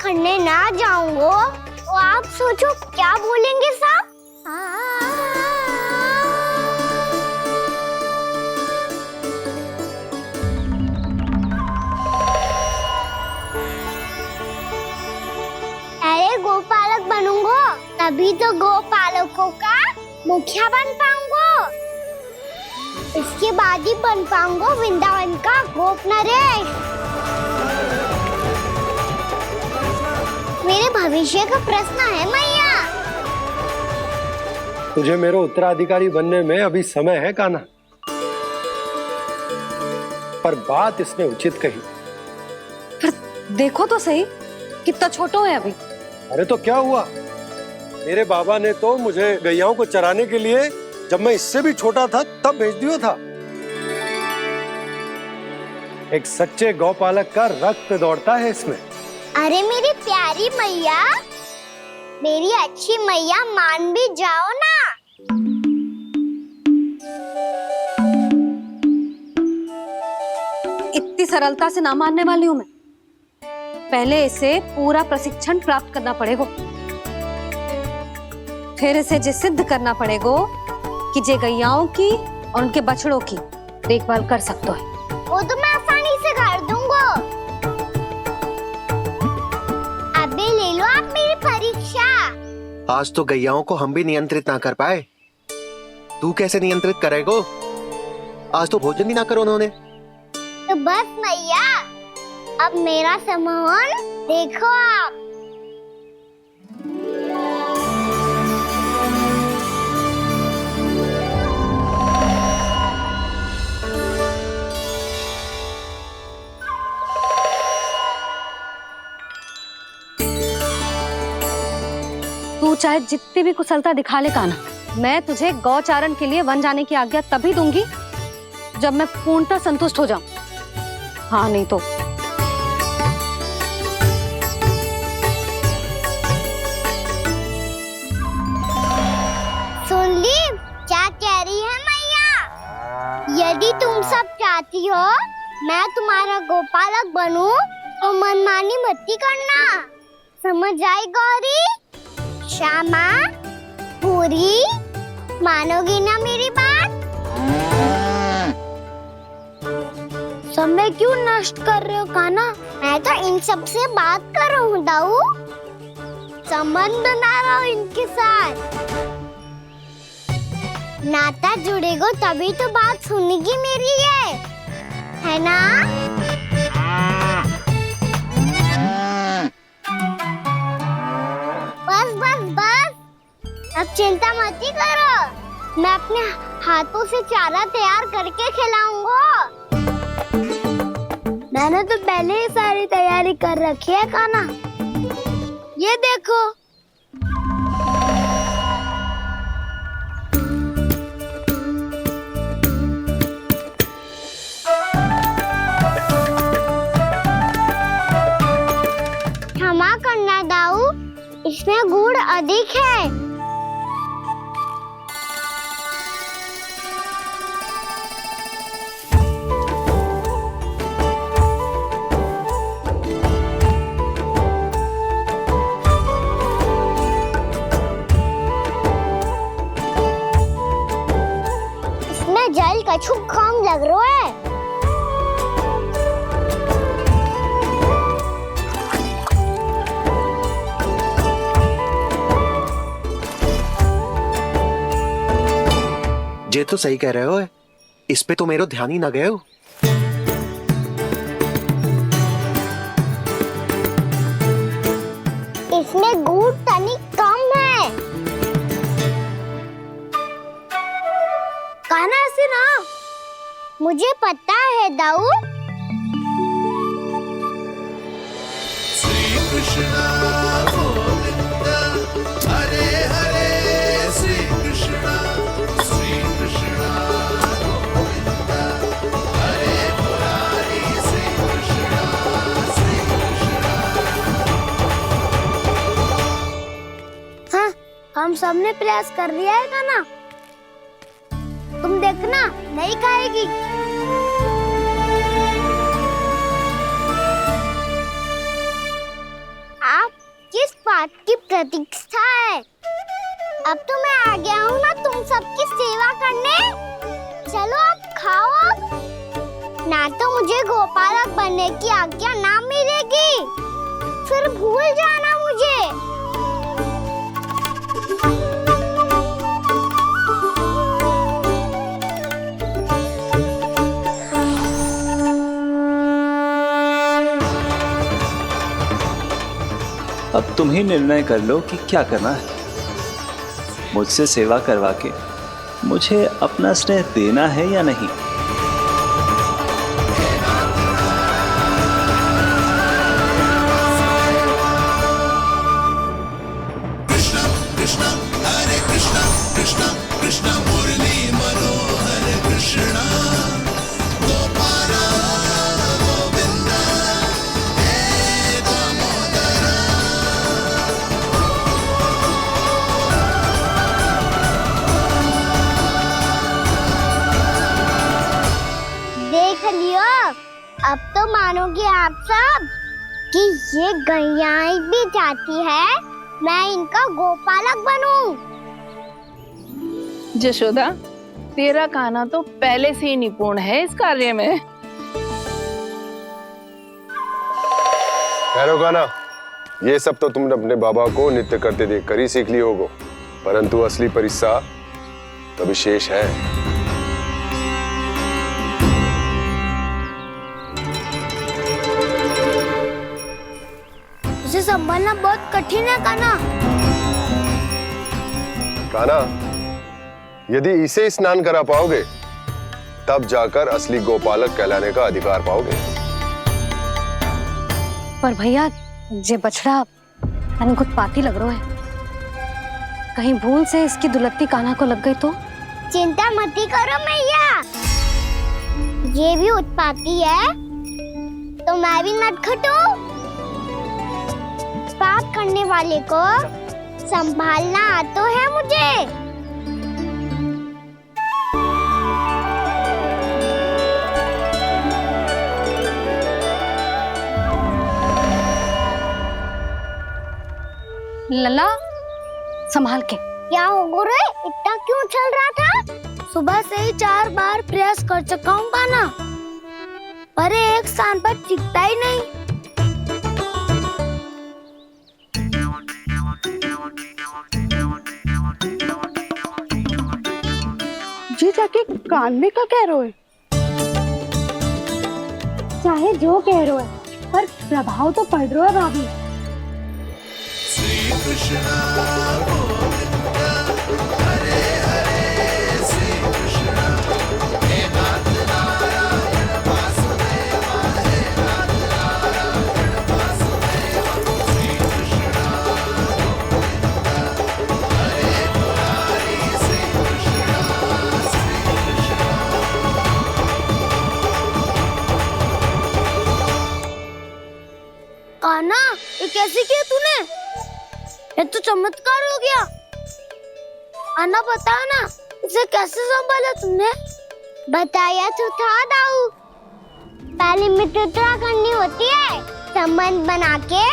खड़ने ना जाऊंगा तो आप सोचो क्या बोलेंगे साहब। अरे गोपालक बनूंगा तभी तो गोपालकों का मुखिया बन पाऊंगा। इसके बाद ही बन पाऊंगा वृंदावन का गोप नरेश। मेरे भविष्य का प्रश्न है मैया। तुझे मेरे उत्तराधिकारी बनने में अभी समय है कान्हा, पर बात इसने उचित कही। पर देखो तो सही कितना छोटो है अभी। अरे तो क्या हुआ, मेरे बाबा ने तो मुझे गैयाओं को चराने के लिए जब मैं इससे भी छोटा था तब भेज दिया था। एक सच्चे गौपालक का रक्त दौड़ता है इसमें। अरे मेरी प्यारी मैया, मेरी अच्छी मैया, मान भी जाओ ना। इतनी सरलता से ना मानने वाली हूं मैं। पहले इसे पूरा प्रशिक्षण प्राप्त करना पड़ेगा, फिर इसे जे सिद्ध करना पड़ेगा कि जे गैयाओं की और उनके बछड़ों की देखभाल कर सकता है। वो तो मैं आसानी से कर दूंगा। अबे ले लो आप मेरी परीक्षा। आज तो गैयाओं को हम भी नियंत्रित ना कर पाए, तू कैसे नियंत्रित करेगो? आज तो भोजन भी ना करो उन्होंने। तो बस मैया, अब मेरा सम्मान देखो आप। तू चाहे जितनी भी कुशलता दिखा ले कान्हा, मैं तुझे गौचारण के लिए वन जाने की आज्ञा तभी दूंगी जब मैं पूर्णतः संतुष्ट हो जाऊं। हाँ नहीं तो सुन ली क्या कह रही है मैया? यदि तुम सब चाहती हो मैं तुम्हारा गोपालक बनूं तो मनमानी मत करना, समझ आई गौरी? श्यामा, पूरी, मानोगी ना मेरी बात? समय क्यों नष्ट कर रहे हो कान्हा? मैं तो इन सब से बात कर रहा हूँ दाऊ, संबंध बना रहा हूँ इनके साथ। नाता जुड़ेगा तभी तो बात सुनेगी मेरी, ये है ना? बस बस बस, अब चिंता मत ही करो, मैं अपने हाथों से चारा तैयार करके खिलाऊंगा। मैंने तो पहले ही सारी तैयारी कर रखी है कान्हा, ये देखो। क्षमा करना दाऊ, इसमें गुड़ अधिक है। इसमें जल कछु कम लग रहा है। ये तो सही कह रहे हो, इस पे तो मेरो ध्यान ही ना गए हो। इसमें गुड़ तनिक कम है। कान्हा ऐसे ना, मुझे पता है दाऊ। श्री कृष्ण गोविंद हरे हरे, श्री कृष्ण गोविंद हरे मुरारी, श्री कृष्ण श्री कृष्ण। हाँ, हम सबने प्रयास कर लिया है कान्हा, तुम देखना नहीं खाएगी। बात की प्रतीक्षा है। अब तो मैं आ गया हूँ ना तुम सबकी सेवा करने। चलो अब खाओ अब। ना तो मुझे गोपालक बनने की आज्ञा ना मिलेगी, फिर भूल जाना मुझे। अब तुम ही निर्णय कर लो कि क्या करना है। मुझसे सेवा करवा के मुझे अपना स्नेह देना है या नहीं। कृष्ण कृष्ण हरे कृष्ण कृष्ण कृष्ण मुरली मनोहर कृष्ण गोपाल गोविंद हे दामोदर। देख लियो, अब तो मानोगे आप सब कि ये गैयाएं भी चाहती है मैं इनका गोपालक बनूं। जशोदा, तेरा कान्हा तो पहले से ही निपुण है इस कार्य में। ठहरो कान्हा, ये सब तो तुमने अपने बाबा को नृत्य करते देखकर ही सीख ली होगो, परंतु असली परिश्रम तो विशेष है। उसे संभालना बहुत कठिन है कान्हा। कान्हा, यदि इसे स्नान करा पाओगे तब जाकर असली गोपालक कहलाने का अधिकार पाओगे। पर भैया ये बछड़ा उत्पाती लग रहा है, कहीं भूल से इसकी दुलत्ती कान्हा को लग गई तो? चिंता मत करो मैया, ये भी उत्पाती है तो मैं भी नटखट हूँ। पाप करने वाले को संभालना आता है मुझे। लला संभाल के। क्या हो गुरु, इतना क्यों चल रहा था? सुबह से ही 4 बार प्रयास कर चुका हूँ कान्हा, पर एक स्थान पर टिकता ही नहीं। जी जाके कान में क्या कह रहे हो? चाहे जो कह रहे हो, पर प्रभाव तो पड़ रहा है भाभी। श्री कृष्ण गोविंद हरे हरे श्री कृष्ण हे नाथ नारायण वासुदेव हे नाथ नारायण वासुदेव। श्री कृष्ण गोविंद हरे मुरारी श्री कृष्ण श्री कृष्ण। कान्हा, ये कैसे किया तूने? ये तो चमत्कार हो गया। अन्ना बता ना, इसे कैसे संभाला तुमने? बताया तो था दाऊ, पहले मित्रता करनी होती है, संबंध बना के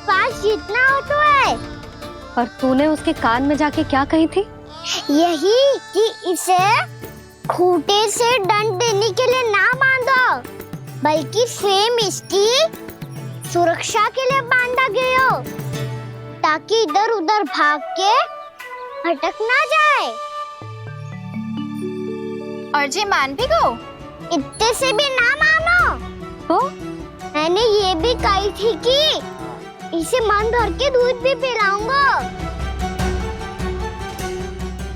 पास जीतना होता है। और तूने उसके कान में जाके क्या कही थी? यही कि इसे खूंटे से दंड देने के लिए ना बांधो, बल्कि स्वयं इसकी सुरक्षा के लिए बांधा गया हो, ताकि इधर उधर भाग के भटक ना जाए। और जी मान भी गो? इतने से भी ना मानो। तो मैंने ये भी कही थी कि इसे मन भर के दूध भी पिलाऊंगा,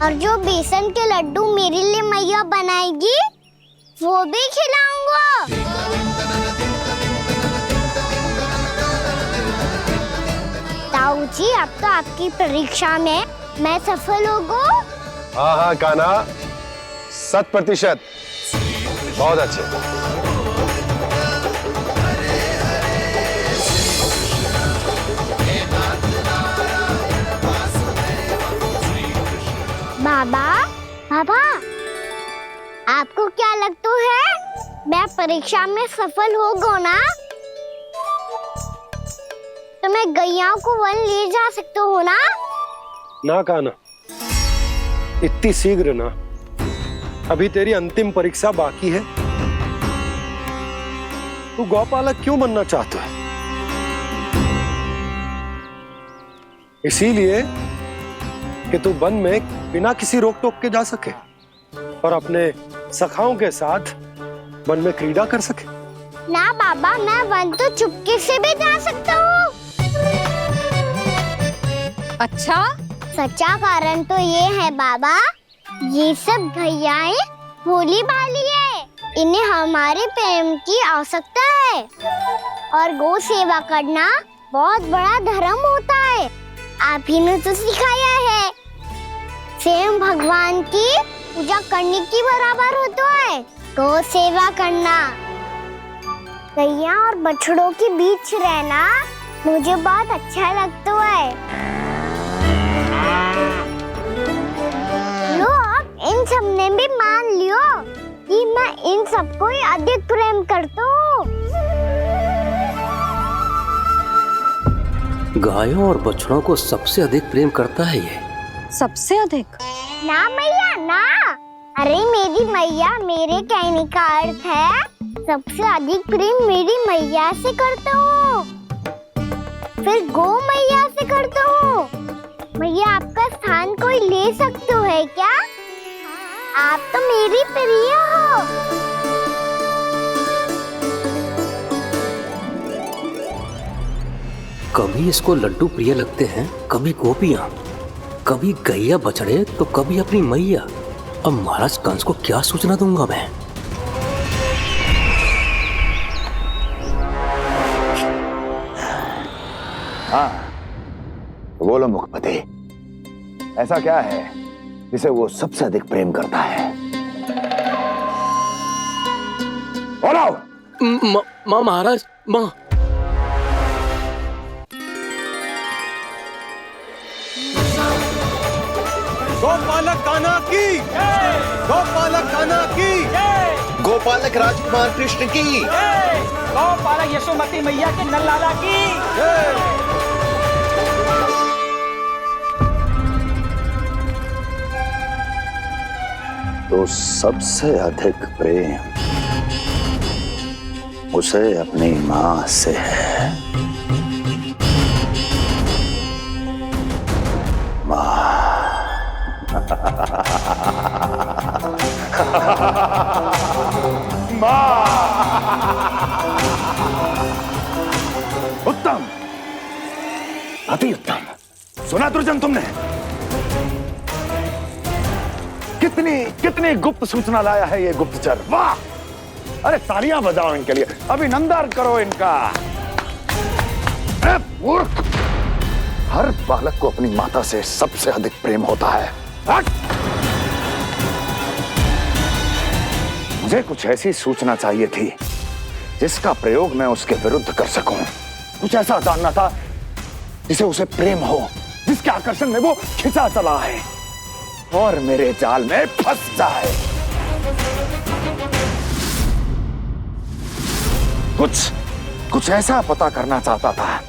और जो बेसन के लड्डू मेरे लिए मैया बनाएगी वो भी खिलाऊंगा। ताऊ जी, अब तो आपकी परीक्षा में मैं सफल हो गई। हाँ हाँ कान्हा, 100%। बहुत अच्छे। बाबा, बाबा, आपको क्या लगता है मैं परीक्षा में सफल हो गो ना? तो मैं गैयाओं को वन ले जा सकता हूँ ना? ना कान्हा, इतनी शीघ्र ना। अभी तेरी अंतिम परीक्षा बाकी है। तू गौपालक क्यों बनना चाहता है? इसीलिए कि तू वन में बिना किसी रोक टोक के जा सके और अपने सखाओं के साथ वन में क्रीड़ा कर सके। ना बाबा, मैं वन तो चुपके से भी जा सकता हूँ। अच्छा, सच्चा कारण तो ये है बाबा, ये सब गैयाएं भोली भाली है, इन्हें हमारे प्रेम की आवश्यकता है और गौ सेवा करना बहुत बड़ा धर्म होता है। आप ही ने तो सिखाया है, स्वयं भगवान की पूजा करने की बराबर होता है गौ सेवा करना। गैया और बछड़ों के बीच रहना मुझे बहुत अच्छा लगता है। लो, अब इन सब ने भी मान लियो कि मैं इन सबको ही अधिक प्रेम करता हूँ। गायों और बछड़ों को सबसे अधिक प्रेम करता है ये। सबसे अधिक? ना मैया ना, अरे मेरी मैया, मेरे कहने का अर्थ है सबसे अधिक प्रेम मेरी मैया से करता हूँ, फिर गौ मैया से करता हूँ। मैया, आपका स्थान कोई ले सकते है क्या? आप तो मेरी प्रिय हो। कभी इसको लड्डू प्रिय लगते हैं, कभी गोपियां, कभी गैया बछड़े, तो कभी अपनी मैया। अब महाराज कंस को क्या सूचना दूंगा मैं? हाँ, बोलो मुखपति, ऐसा क्या है जिसे वो सबसे अधिक प्रेम करता है? बोलो। माँ महाराज, माँ। गोपालक कान्हा की, गोपालक कान्हा की, गोपालक राजकुमार कृष्ण की, गोपालक यशोमती मैया के नल लाला की। तो सबसे अधिक प्रेम उसे अपनी माँ से है। माँ। माँ। उत्तम, अति उत्तम। सुना दुर्जन तुमने? कितनी कितनी गुप्त सूचना लाया है ये गुप्तचर। वाह! अरे तालियां बजाओ इनके लिए, अभिनंदन करो इनका। मूर्ख! हर बालक को अपनी माता से सबसे अधिक प्रेम होता है। मुझे कुछ ऐसी सूचना चाहिए थी जिसका प्रयोग मैं उसके विरुद्ध कर सकूं। कुछ ऐसा जानना था जिसे उसे प्रेम हो, जिसके आकर्षण में वो खिंचा चला है और मेरे जाल में फंस जाए। कुछ ऐसा पता करना चाहता था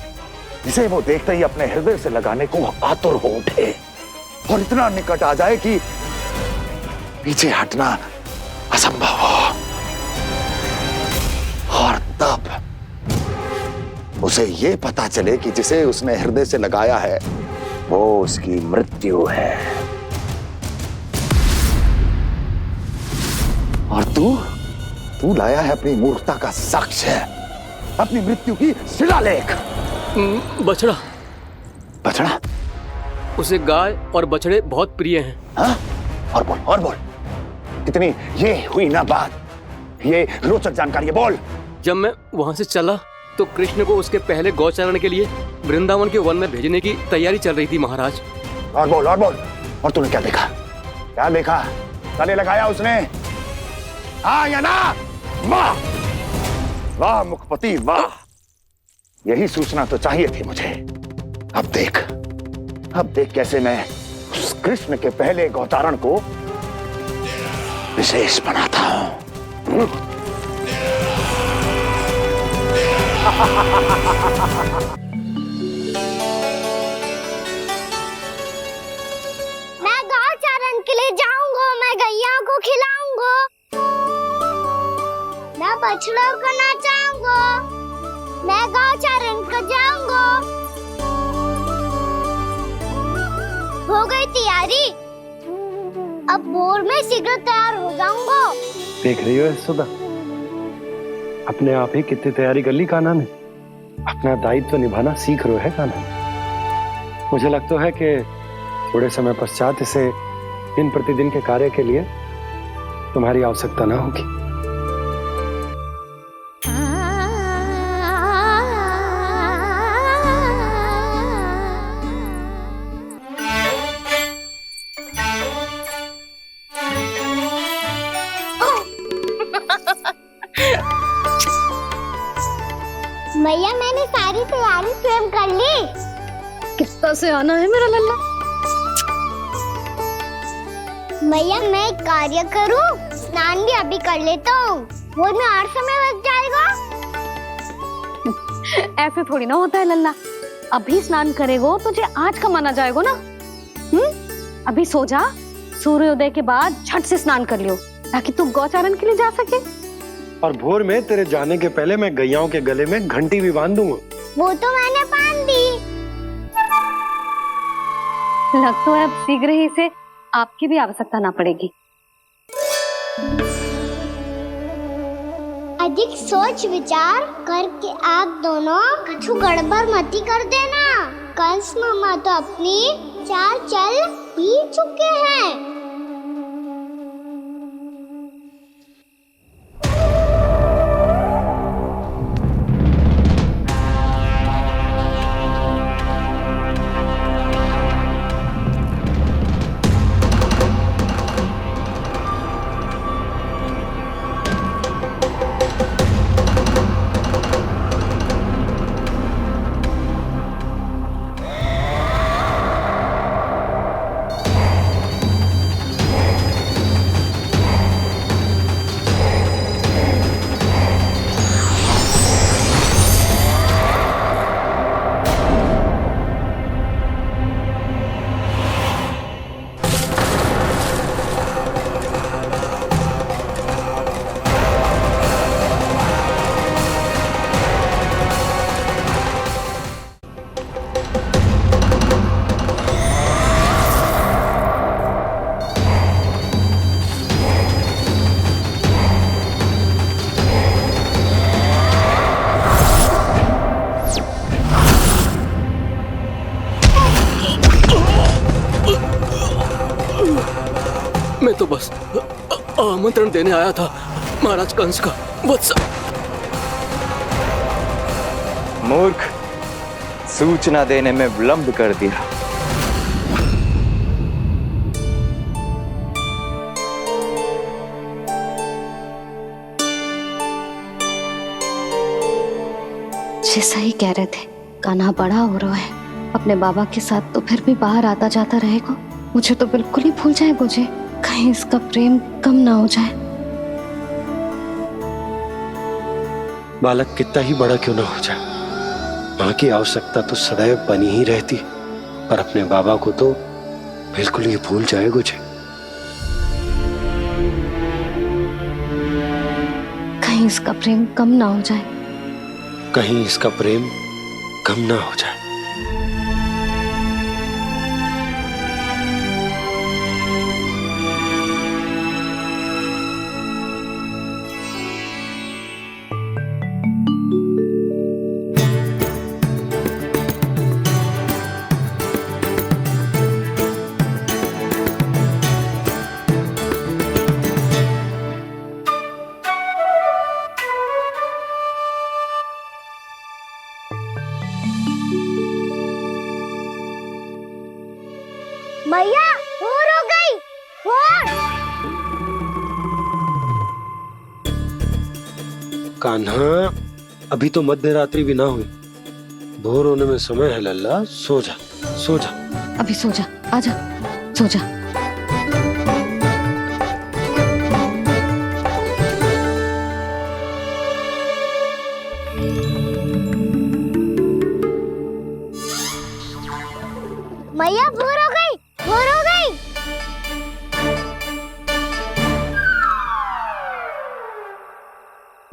जिसे वो देखते ही अपने हृदय से लगाने को आतुर हो उठे और इतना निकट आ जाए कि पीछे हटना असंभव हो। और तब उसे ये पता चले कि जिसे उसने हृदय से लगाया है वो उसकी मृत्यु है। और तू लाया है अपनी मूर्खता का साक्ष्य, अपनी मृत्यु की शिलालेख। बछड़ा। बछड़ा? उसे गाय और बछड़े बहुत प्रिय हैं। हाँ? और बोल। कितनी ये हुई ना बात, ये रोचक जानकारी, बोल। जब मैं वहां से चला तो कृष्ण को उसके पहले गौचारण के लिए वृंदावन के वन में भेजने की तैयारी चल रही थी महाराज। और बोल। और तूने क्या देखा? क्या देखा? गले लगाया उसने? हाँ या ना? वाह वाह मुखपति वाह, यही सूचना तो चाहिए थी मुझे। अब देख कैसे मैं उस कृष्ण के पहले गौचारण को विशेष बनाता हूं। बछड़ा करना चाहूंगा। मैं गाँव चारण कर जाऊंगा। हो गई तैयारी। अब भोर में शीघ्र तैयार हो जाऊंगा। देख रही हो सुधा, अपने आप ही कितनी तैयारी कर ली कान्हा ने। अपना दायित्व निभाना सीख रहे है कान्हा। मुझे लगता है कि थोड़े समय पश्चात इसे दिन प्रतिदिन के कार्य के लिए तुम्हारी आवश्यकता ना होगी। मैया मैंने सारी तैयारी स्वयं कर ली। कितना से आना है मेरा लल्ला। मैया मैं एक कार्य करूं, स्नान भी अभी कर लेता हूँ। वो में और समय लग जाएगा। ऐसे थोड़ी ना होता है लल्ला। अभी स्नान करेगो तुझे आज का माना जाएगा ना। अभी सो जा, सूर्योदय के बाद झट से स्नान कर लियो ताकि तू गौचारण के लिए जा सके। और भोर में तेरे जाने के पहले मैं गैयाओं के गले में घंटी भी बांध दूंगा। वो तो मैंने बांध दी। लग तो है अब शीघ्र ही से आपकी भी आवश्यकता ना पड़ेगी। अधिक सोच विचार करके आप दोनों कछु गड़बड़ मती कर देना। कंस मामा तो अपनी चाल चल ही चुके हैं। मैं तो बस आमंत्रण देने आया था महाराज कंस का। वत्स मूर्ख, सूचना देने में विलंब कर दिया। जैसा ही कह रहे थे, कान्हा बड़ा हो रहा है। अपने बाबा के साथ तो फिर भी बाहर आता जाता रहेगा। मुझे तो बिल्कुल ही भूल जाए मुझे, कहीं इसका प्रेम कम ना हो जाए। बालक कितना ही बड़ा क्यों ना हो जाए, माँ की आवश्यकता तो सदैव बनी ही रहती, पर अपने बाबा को तो बिल्कुल ही भूल जाए मुझे। कहीं इसका प्रेम कम ना हो जाए। कहीं इसका प्रेम कम ना हो जाए। मैया भोर हो गई। भोर। कान्हा, अभी तो मध्य रात्रि भी ना हुई। भोर होने में समय है लल्ला, सो जा सो जा। अभी सो जा, आजा सो जा। मैया भोर हो गई। भोर हो गई।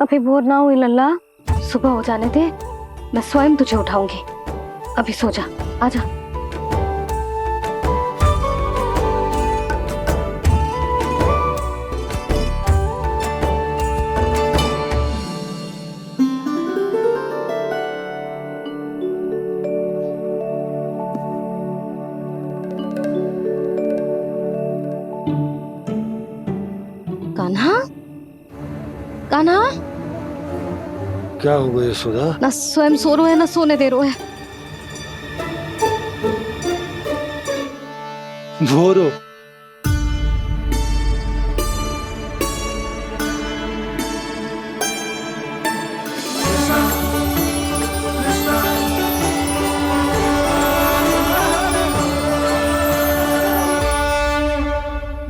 अभी भोर ना हुई लल्ला, सुबह हो जाने दे, मैं स्वयं तुझे उठाऊंगी। अभी सो जा, आजा। कान्हा, कान्हा, क्या हो गया यशोदा? ना स्वयं सो रहे है ना सोने दे रहे है। भोरो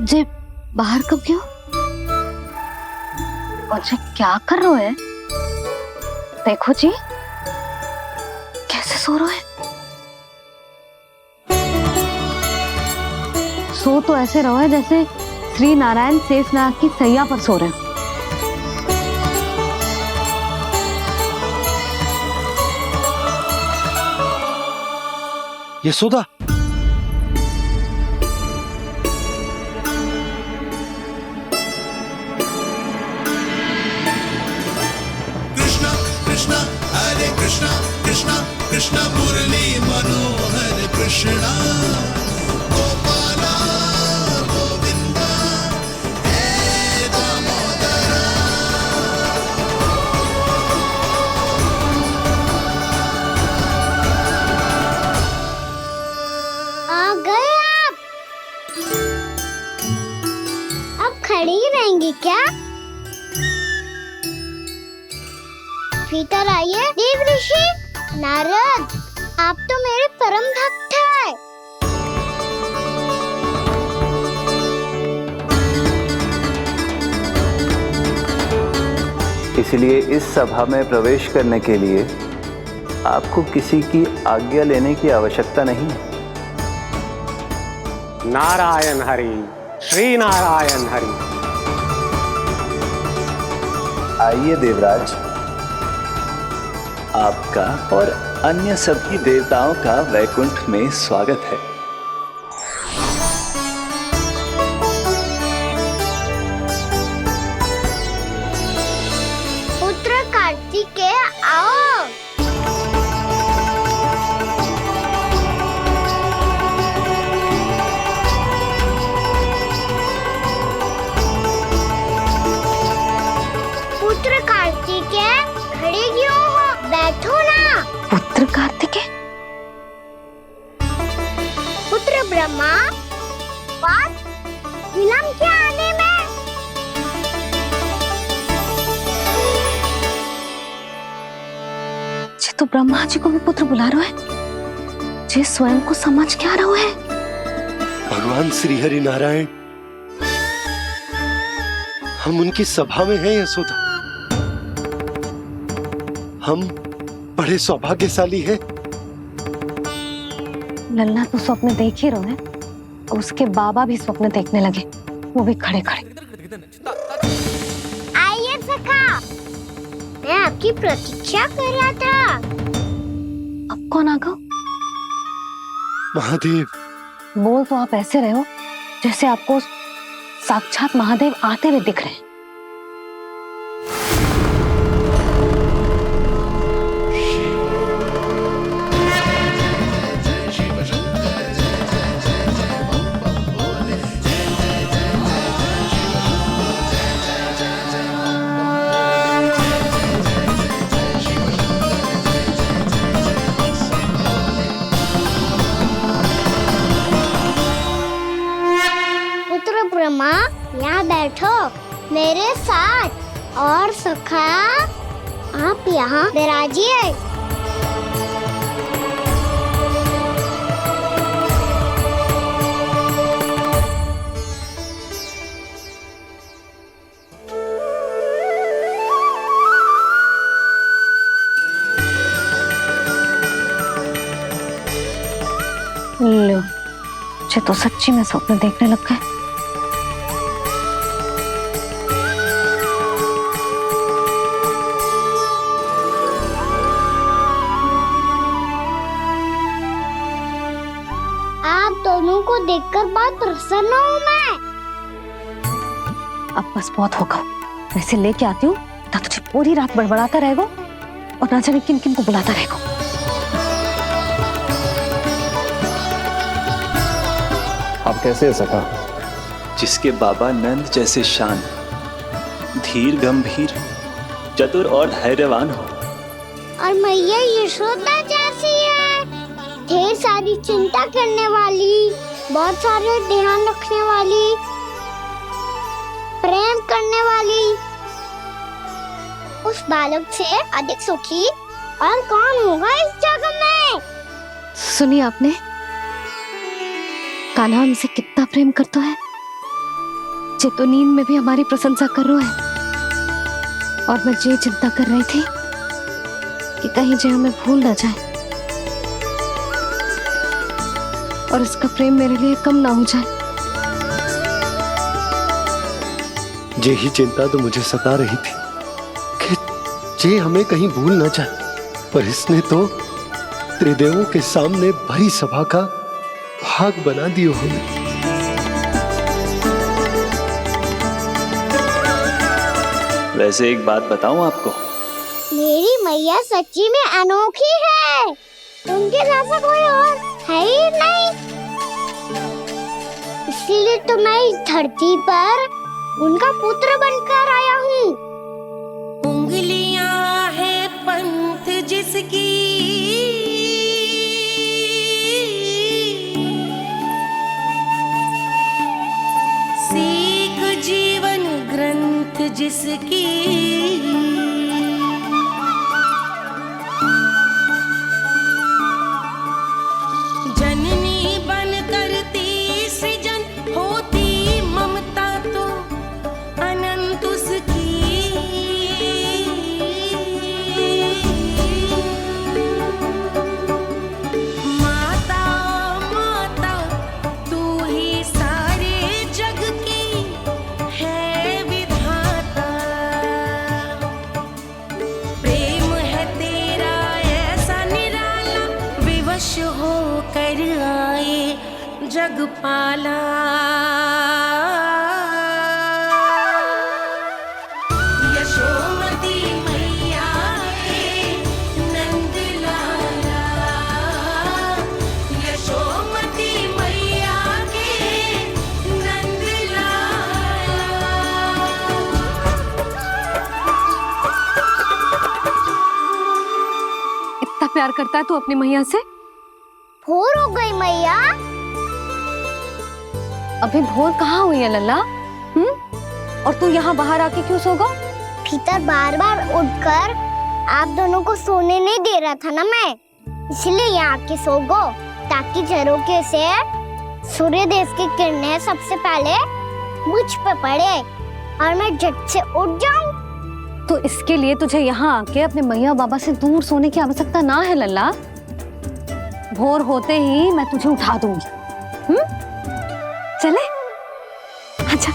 जे बाहर कब क्यों? और जे क्या कर रहे है? देखो जी कैसे सो रहे हैं। सो तो ऐसे रहो है जैसे श्री नारायण शेषनाग की सैया पर सो रहे हैं। यशोदा, कृष्णा कृष्णा हरे कृष्णा कृष्णा कृष्णा मुरली मनोहर कृष्णा गोपाला गोविंदा हे दामोदरा। आ गए आप? अब खड़ी ही रहेंगी क्या? भीतर आइए। देव ऋषि नारद, आप तो मेरे परम भक्त हैं। इसलिए इस सभा में प्रवेश करने के लिए आपको किसी की आज्ञा लेने की आवश्यकता नहीं है। नारायण हरि, श्री नारायण हरि। आइए देवराज, आपका और अन्य सभी देवताओं का वैकुंठ में स्वागत है। पुत्र कार्तिकेय आओ। पुत्र कार्तिकेय खड़े क्यों हो? बैठो ना। पुत्र कार्तिकेय? पुत्र ब्रह्मा, बात विलंब क्या आने में? जी तो ब्रह्मा जी को भी पुत्र बुला रहे हैं। जी स्वयं को समझ क्या रहे हैं? भगवान श्री हरि नारायण, हम उनकी सभा में हैं यशोदा। हम बड़े सौभाग्यशाली हैं। लल्ला तो स्वप्न देख ही रहे हैं, उसके बाबा भी स्वप्न देखने लगे, वो भी खड़े खड़े। आइए सखा, मैं आपकी प्रतीक्षा कर रहा था। अब कौन आ गया? महादेव। बोल तो आप ऐसे रहे हो जैसे आपको साक्षात महादेव आते हुए दिख रहे हैं। पुत्र ब्रह्मा, यहाँ बैठो मेरे साथ। और सखा, आप यहाँ विराजिए। लो, मुझे तो सच्ची में स्वप्न देखने लग गए। आप दोनों को देखकर बहुत प्रसन्न हूँ मैं। अब बस बहुत होगा, वैसे लेके आती हूँ ना, तुझे पूरी रात बड़बड़ाता रहेगा और ना जाने किन किन को बुलाता रहेगा। आप कैसे है सखा? जिसके बाबा नंद जैसे शान, धीर गंभीर, चतुर और धैर्यवान हो। और मैया यशोदा जैसी है, ढेर सारी चिंता करने वाली, बहुत सारे ध्यान रखने वाली, प्रेम करने वाली। उस बालक से अधिक सुखी और कौन होगा इस जगत में? सुनिए आपने, कान्हा हमसे कितना प्रेम करता है, जे तो नींद में भी हमारी प्रशंसा कर रहा है। और मैं ये चिंता कर रही थी कि कहीं जे हमें भूल ना जाए और इसका प्रेम मेरे लिए कम ना हो जाए। यही चिंता तो मुझे सता रही थी कि जे हमें कहीं भूल ना जाए, पर इसने तो त्रिदेवों के सामने भरी सभा का भाग बना दियो हमें। वैसे एक बात बताऊं आपको, मेरी मैया सच्ची में अनोखी है, उनके जैसा कोई और है ही नहीं। इसीलिए तो मैं इस धरती पर उनका पुत्र बनकर आया हूँ। उंगलियां है पंथ जिसकी, सीख जीवन ग्रंथ जिसकी, जननी बन करती सृजन होती ममता तो अनंत उसकी। माता माता तू ही सारे जग की है विधाता, प्रेम है तेरा ऐसा निराला, विवश हो कर आए जग पाला। यशोमती मैया के नंद लाला, यशोमती मैया के नंद लाला। इतना प्यार करता है तू अपनी मैया से? भोर हो गई मैया। अभी भोर कहाँ हुई है लल्ला? और तू यहाँ बाहर आके क्यों सो गया? भीतर बार बार उठकर आप दोनों को सोने नहीं दे रहा था ना मैं, इसलिए यहाँ आके सो गो, ताकि झरोखे से सूर्य देव की किरणें सबसे पहले मुझ पे पड़े और मैं झट से उठ जाऊं। तो इसके लिए तुझे यहाँ आके अपने मैया बाबा से दूर सोने की आवश्यकता ना है लल्ला। भोर होते ही मैं तुझे उठा दूंगी। चले अच्छा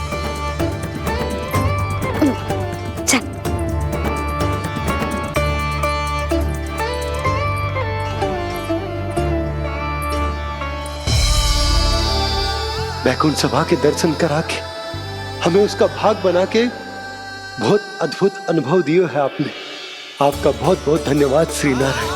चल। बैकुंठ सभा के दर्शन करा के हमें उसका भाग बना के बहुत अद्भुत अनुभव दियो है आपने। आपका बहुत बहुत धन्यवाद श्रीनारायण।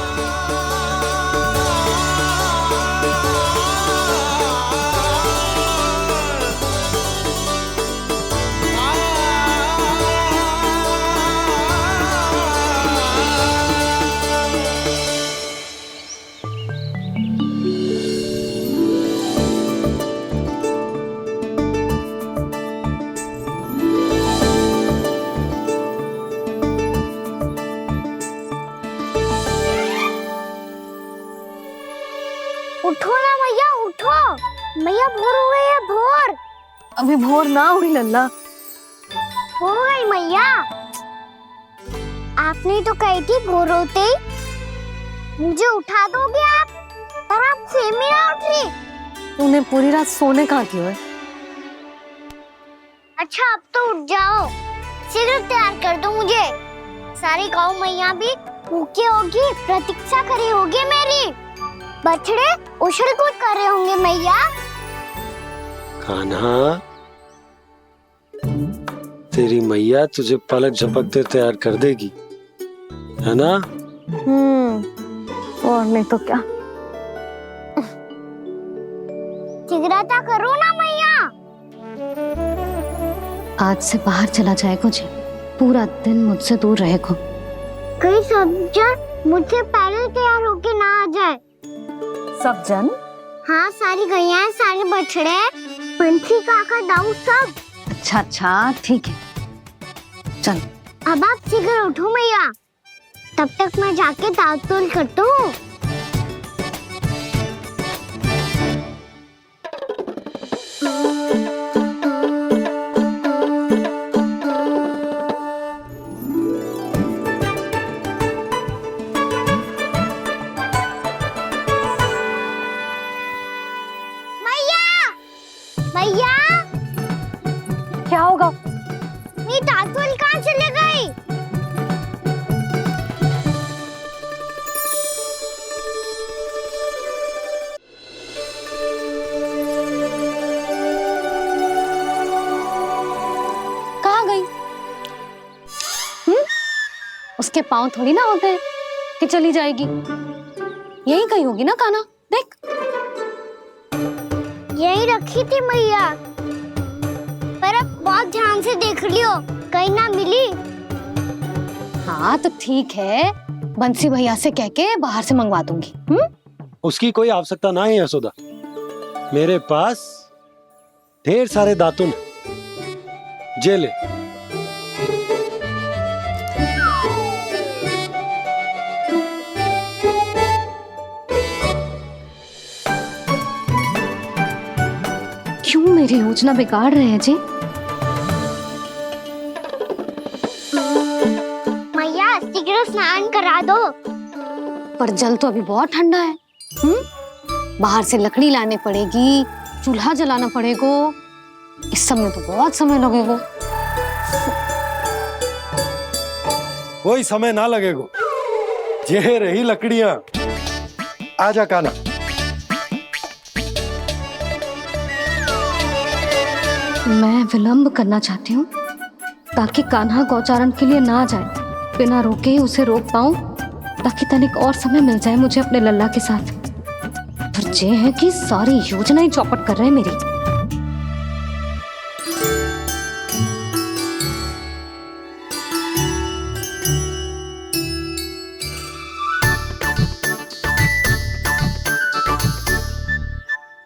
उठो ना मैया, उठो। मैया भोर हो गई है, भोर। अभी भोर ना हुई लल्ला। हो गई मैया। आपने तो कही थी भोर होते ही मुझे उठा दोगे आप, पर आप फिर भी ना उठी। तूने पूरी रात सोने कहाँ की है? अच्छा अब तो उठ जाओ, शीघ्र तैयार कर दो मुझे। सारी गाँव मैया भी भूखी होगी, प्रतीक्षा करी होगी मेरी। बछड़े उछल कूद कर रहे होंगे मैया। कान्हा, तेरी मैया तुझे पलक झपकते तैयार कर देगी, है ना? और नहीं तो क्या। जिगराता करो ना मैया। आज से बाहर चला जाएगा जी, पूरा दिन मुझसे दूर रहेगा। कहीं सब जन मुझसे पहले तैयार होके ना आ जाए। सब जन? हाँ, सारी गैया, सारे बछड़े, पंछी, काका, दाऊ सब। अच्छा ठीक है, चल। अब आप शीघ्र उठो मैया, तब तक मैं जाके ताल-तोल करता हूँ। मैया, क्या होगा? मेरी ताल-तोल कहाँ चले गई? कहाँ गई? उसके पाँव थोड़ी ना होते हैं कि चली जाएगी। यही कहीं होगी ना कान्हा, देख। यही रखी थी मैया, पर अब बहुत ध्यान से देख लियो, कहीं ना मिली। हाँ तो ठीक है, बंसी भैया से कह के बाहर से मंगवा दूंगी। उसकी कोई आवश्यकता ना है यशोदा, मेरे पास ढेर सारे दातुन, जे ले। क्यों मेरी योजना बिगाड़ रहे हैं जी? मैया, शीघ्र स्नान करा दो। पर जल तो अभी बहुत ठंडा है। बाहर से लकड़ी लाने पड़ेगी, चूल्हा जलाना पड़ेगा। इस सब में तो बहुत समय लगेगा। कोई समय ना लगेगा, ये रही लकड़ियां। आजा कान्हा। मैं विलंब करना चाहती हूँ ताकि कान्हा गौचारण के लिए ना जाए। बिना रोके ही उसे रोक पाऊं, ताकि तनिक और समय मिल जाए मुझे अपने लल्ला के साथ। पर ये है कि सारी योजना ही चौपट कर रहे हैं मेरी।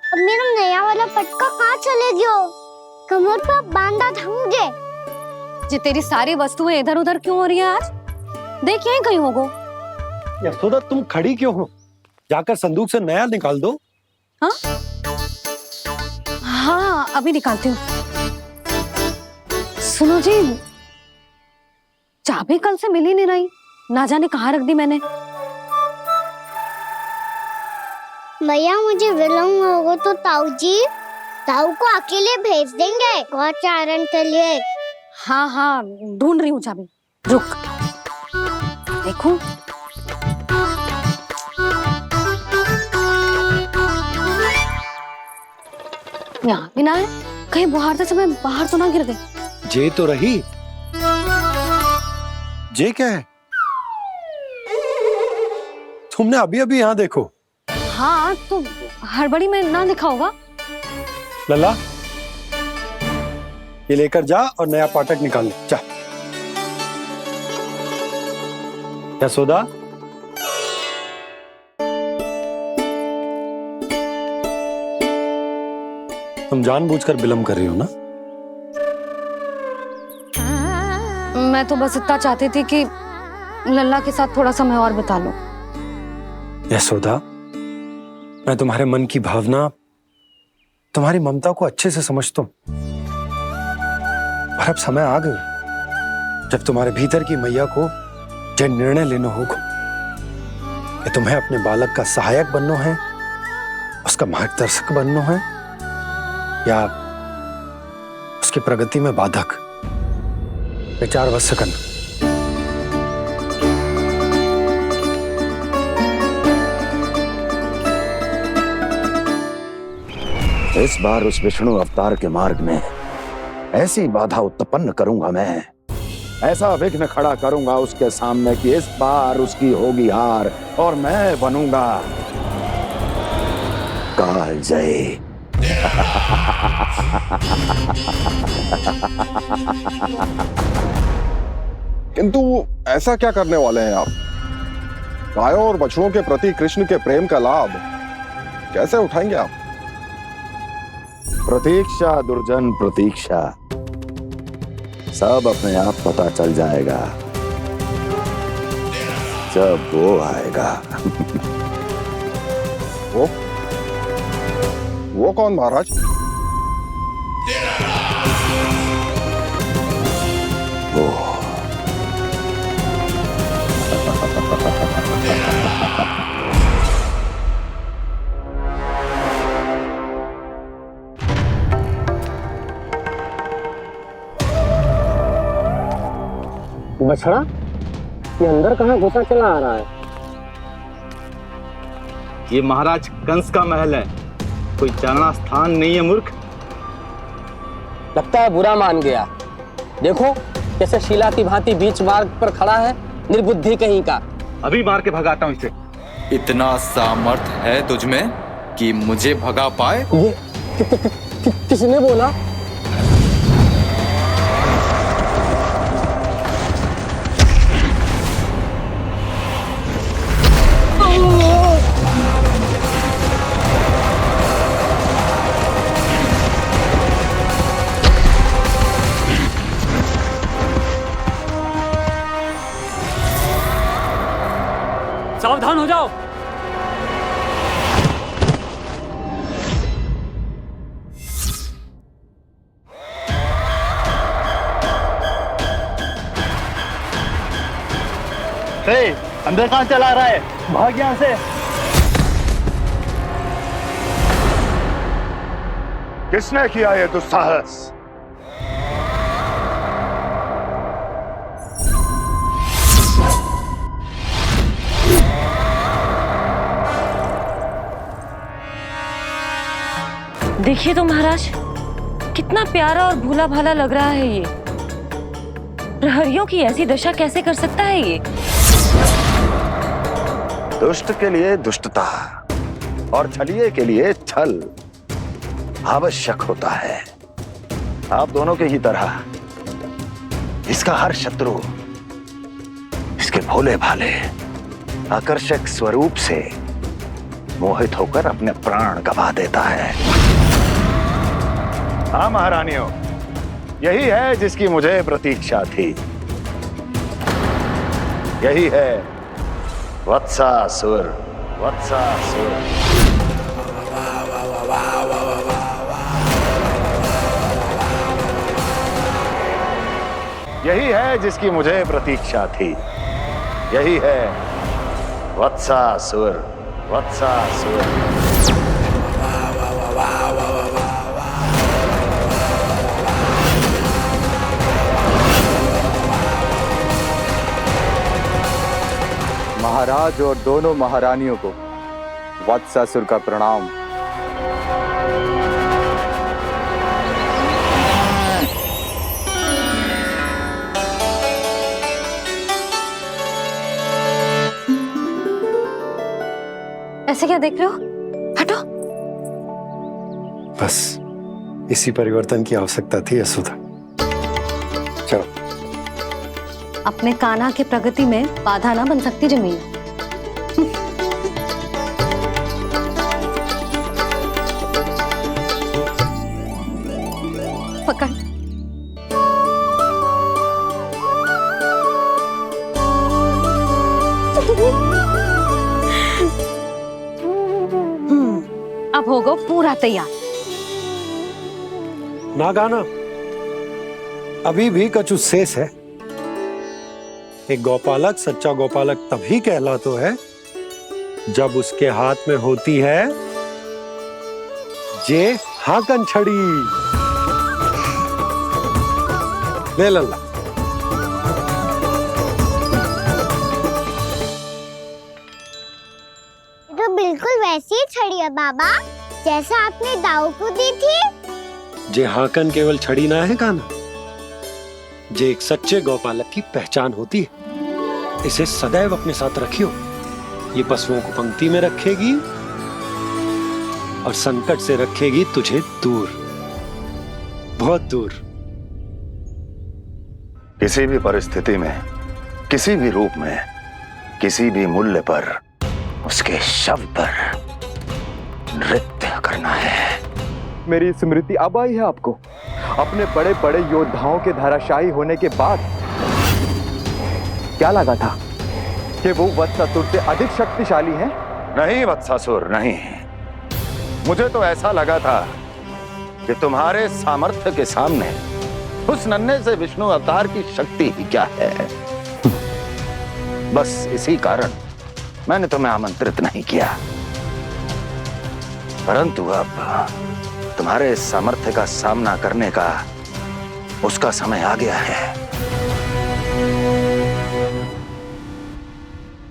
अब मेरा नया वाला पटका कहाँ चले गयो? कमर पर बांधा था मुझे। जी तेरी सारी वस्तुएं इधर उधर क्यों हो रही है आज? देख यहीं कहीं होगो। यशोदा, तुम खड़ी क्यों हो? जाकर संदूक से नया निकाल दो। हाँ हाँ, अभी निकालती हूँ। सुनो जी, चाबी कल से मिल ही नहीं रही, ना जाने कहाँ रख दी मैंने। भैया, मुझे विलम्ब होगा तो ताऊ को अकेले भेज देंगे गौचारण के लिए। हाँ हाँ, ढूंढ रही हूँ चाबी, रुक। देखूं। यहाँ भी ना है, कहीं बुहारते समय बाहर तो ना गिर गई। जे तो रही। जे क्या है? तुमने अभी अभी यहाँ देखो। हाँ तो हड़बड़ी में ना दिखा होगा। लल्ला, ये लेकर जा और नया पाठक निकाल ले, जा। यशोदा, तुम जानबूझकर विलंब कर रही हो ना? मैं तो बस इतना चाहती थी कि लल्ला के साथ थोड़ा समय और बिता लूं। यशोदा, मैं तुम्हारे मन की भावना, तुम्हारी ममता को अच्छे से समझता हूं। पर अब समय आ गया जब तुम्हारे भीतर की मैया को जो निर्णय लेना होगा कि तुम्हें अपने बालक का सहायक बनना है, उसका मार्गदर्शक बनना है, या उसकी प्रगति में बाधक। विचार अवश्य करना। इस बार उस विष्णु अवतार के मार्ग में ऐसी बाधा उत्पन्न करूंगा मैं, ऐसा विघ्न खड़ा करूंगा उसके सामने कि इस बार उसकी होगी हार और मैं बनूंगा कालजयी। किंतु ऐसा क्या करने वाले हैं आप? गायों और बछड़ों के प्रति कृष्ण के प्रेम का लाभ कैसे उठाएंगे आप? प्रतीक्षा दुर्जन प्रतीक्षा, सब अपने आप पता चल जाएगा जब वो आएगा। वो कौन महाराज? वो बछड़ा, ये अंदर कहाँ घुसा चला आ रहा है? ये महाराज कंस का महल है, कोई जाना स्थान नहीं है मूर्ख। लगता है बुरा मान गया। देखो कैसे शिला की भांति बीच मार्ग पर खड़ा है, निर्बुद्धि कहीं का। अभी मार के भगाता हूँ इसे। इतना सामर्थ है तुझमें कि मुझे भगा पाए? ये किसने बोला? सावधान हो जाओ। अंदर कहाँ चला रहा है? भाग यहाँ से। किसने किया ये दुस्साहस? देखिए तो महाराज, कितना प्यारा और भोला भाला लग रहा है ये। प्रहरियों की ऐसी दशा कैसे कर सकता है ये? दुष्ट के लिए दुष्टता और छलिए के लिए छल आवश्यक होता है। आप दोनों के ही तरह इसका हर शत्रु इसके भोले भाले आकर्षक स्वरूप से मोहित होकर अपने प्राण गवा देता है। हाँ महारानियों, यही है जिसकी मुझे प्रतीक्षा थी। यही है वत्सासुर। वत्सासुर यही है जिसकी मुझे प्रतीक्षा थी। यही है वत्सासुर। वत्सासुर महाराज और दोनों महारानियों को वत्सासुर का प्रणाम। ऐसे क्या देख रहे हो? हटो। बस इसी परिवर्तन की आवश्यकता थी यशोदा। चलो। अपने कान्हा की प्रगति में बाधा ना बन सकती जमीन। पकड़। अब होगा पूरा तैयार। ना गाना, अभी भी कछु शेष है। एक गौपालक सच्चा गौपालक तभी कहलाता है जब उसके हाथ में होती है जे हाकन छड़ी। ले लल्ला। तो बिल्कुल वैसी ही छड़ी है बाबा। जैसा आपने दाऊ को दी थी। जे हाकन केवल छड़ी ना है कान्हा, जे एक सच्चे गौपालक की पहचान होती है। इसे सदैव अपने साथ रखियो। ये पशुओं को पंक्ति में रखेगी और संकट से रखेगी तुझे दूर, बहुत दूर। किसी भी परिस्थिति में, किसी भी रूप में, किसी भी मूल्य पर उसके शव पर नृत्य करना है। मेरी स्मृति अब आई है आपको, अपने बड़े बड़े योद्धाओं के धराशायी होने के बाद। क्या लगा था कि वो वत्सासुर से अधिक शक्तिशाली हैं? नहीं वत्सासुर, नहीं। मुझे तो ऐसा लगा था कि तुम्हारे सामर्थ्य के सामने उस नन्हे से विष्णु अवतार की शक्ति ही क्या है। बस इसी कारण मैंने तुम्हें आमंत्रित नहीं किया। परंतु अब तुम्हारे सामर्थ्य का सामना करने का उसका समय आ गया है।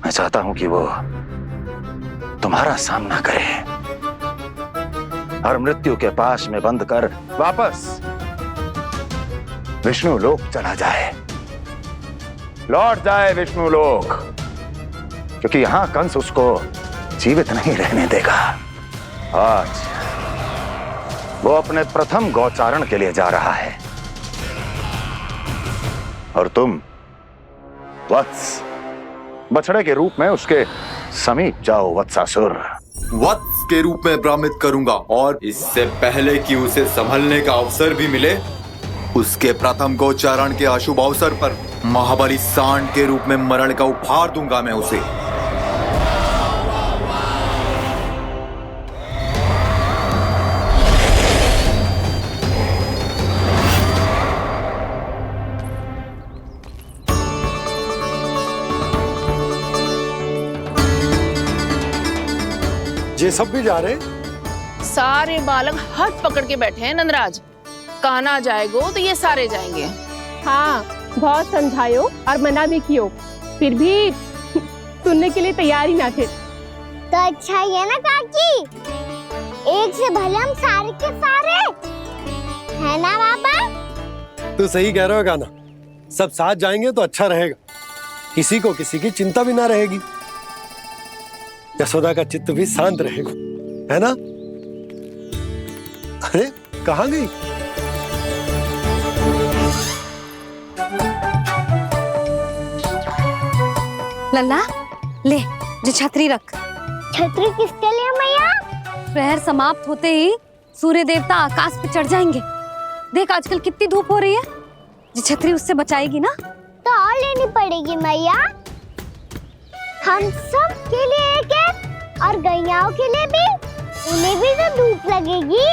मैं चाहता हूं कि वो तुम्हारा सामना करे और मृत्यु के पाश में बंद कर वापस विष्णु लोक चला जाए, लौट जाए विष्णु लोक, क्योंकि यहां कंस उसको जीवित नहीं रहने देगा। आज वो अपने प्रथम गौचारण के लिए जा रहा है और तुम वत्स, बछड़े के रूप में उसके समीप जाओ वत्सासुर। वत्स के रूप में भ्रमित करूंगा और इससे पहले कि उसे संभलने का अवसर भी मिले, उसके प्रथम गोचारण के अशुभ अवसर पर महाबली सांड के रूप में मरण का उपहार दूंगा मैं उसे। ये सब भी जा रहे? सारे बालक हाथ पकड़ के बैठे हैं नंदराज। कान्हा जाएगो तो ये सारे जाएंगे। हाँ, बहुत समझायो और मना भी कियो, फिर भी सुनने के लिए तैयार ही ना थे। तो अच्छा ही है ना काकी, एक से भले हम सारे के सारे, है ना बाबा? तू सही कह रहा है कान्हा, सब साथ जाएंगे तो अच्छा रहेगा, किसी को किसी की चिंता भी ना रहेगी, यशोदा का चित्त भी शांत रहेगा, है ना? अरे कहाँ गई? लल्ला ले, जो छतरी रख। छतरी किसके लिए मैया? प्रहर समाप्त होते ही सूर्य देवता आकाश पे चढ़ जाएंगे। देख आजकल कितनी धूप हो रही है, जो छतरी उससे बचाएगी ना। तो और लेनी पड़ेगी मैया, हम सब के लिए एक एक, और गैयाओं के लिए भी, उन्हें भी तो धूप लगेगी।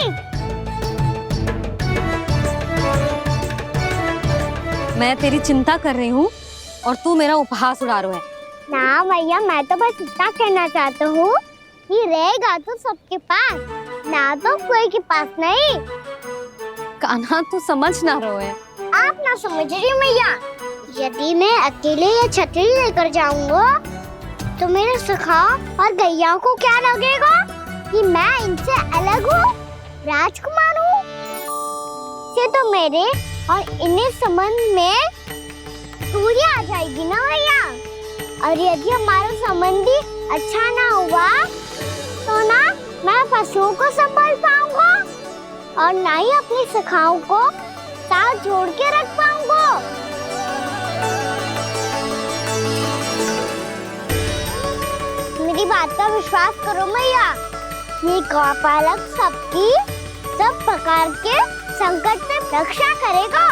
मैं तेरी चिंता कर रही हूँ और तू मेरा उपहास उड़ा रहा है। ना भैया, मैं तो बस इतना कहना चाहता हूँ कि रहेगा तो सबके पास, ना तो कोई के पास नहीं। कान्हा तू समझ ना रहो है। आप ना समझ रही मैया, यदि मैं अकेले ये छतरी लेकर जाऊंगा तो मेरे सखा और गैया को क्या लगेगा कि मैं इनसे अलग हूँ, राजकुमार हूँ। से तो मेरे और इन्हें संबंध में दूरी आ जाएगी ना भैया। और यदि हमारा संबंध ही अच्छा ना हुआ तो ना मैं पशुओं को संभाल पाऊंगा और ना ही अपनी सखाओं को साथ जोड़ के रख पाऊंगा। मेरी बात का विश्वास करो मैया, ये गौपालक सबकी सब प्रकार के संकट से रक्षा करेगा।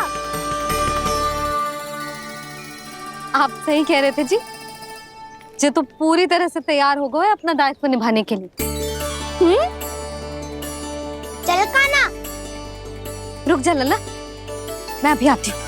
आप सही कह रहे थे जी, जो तो पूरी तरह से तैयार हो गए अपना दायित्व निभाने के लिए। चल कान्हा। रुक जा लल्ला, मैं अभी आती हूँ।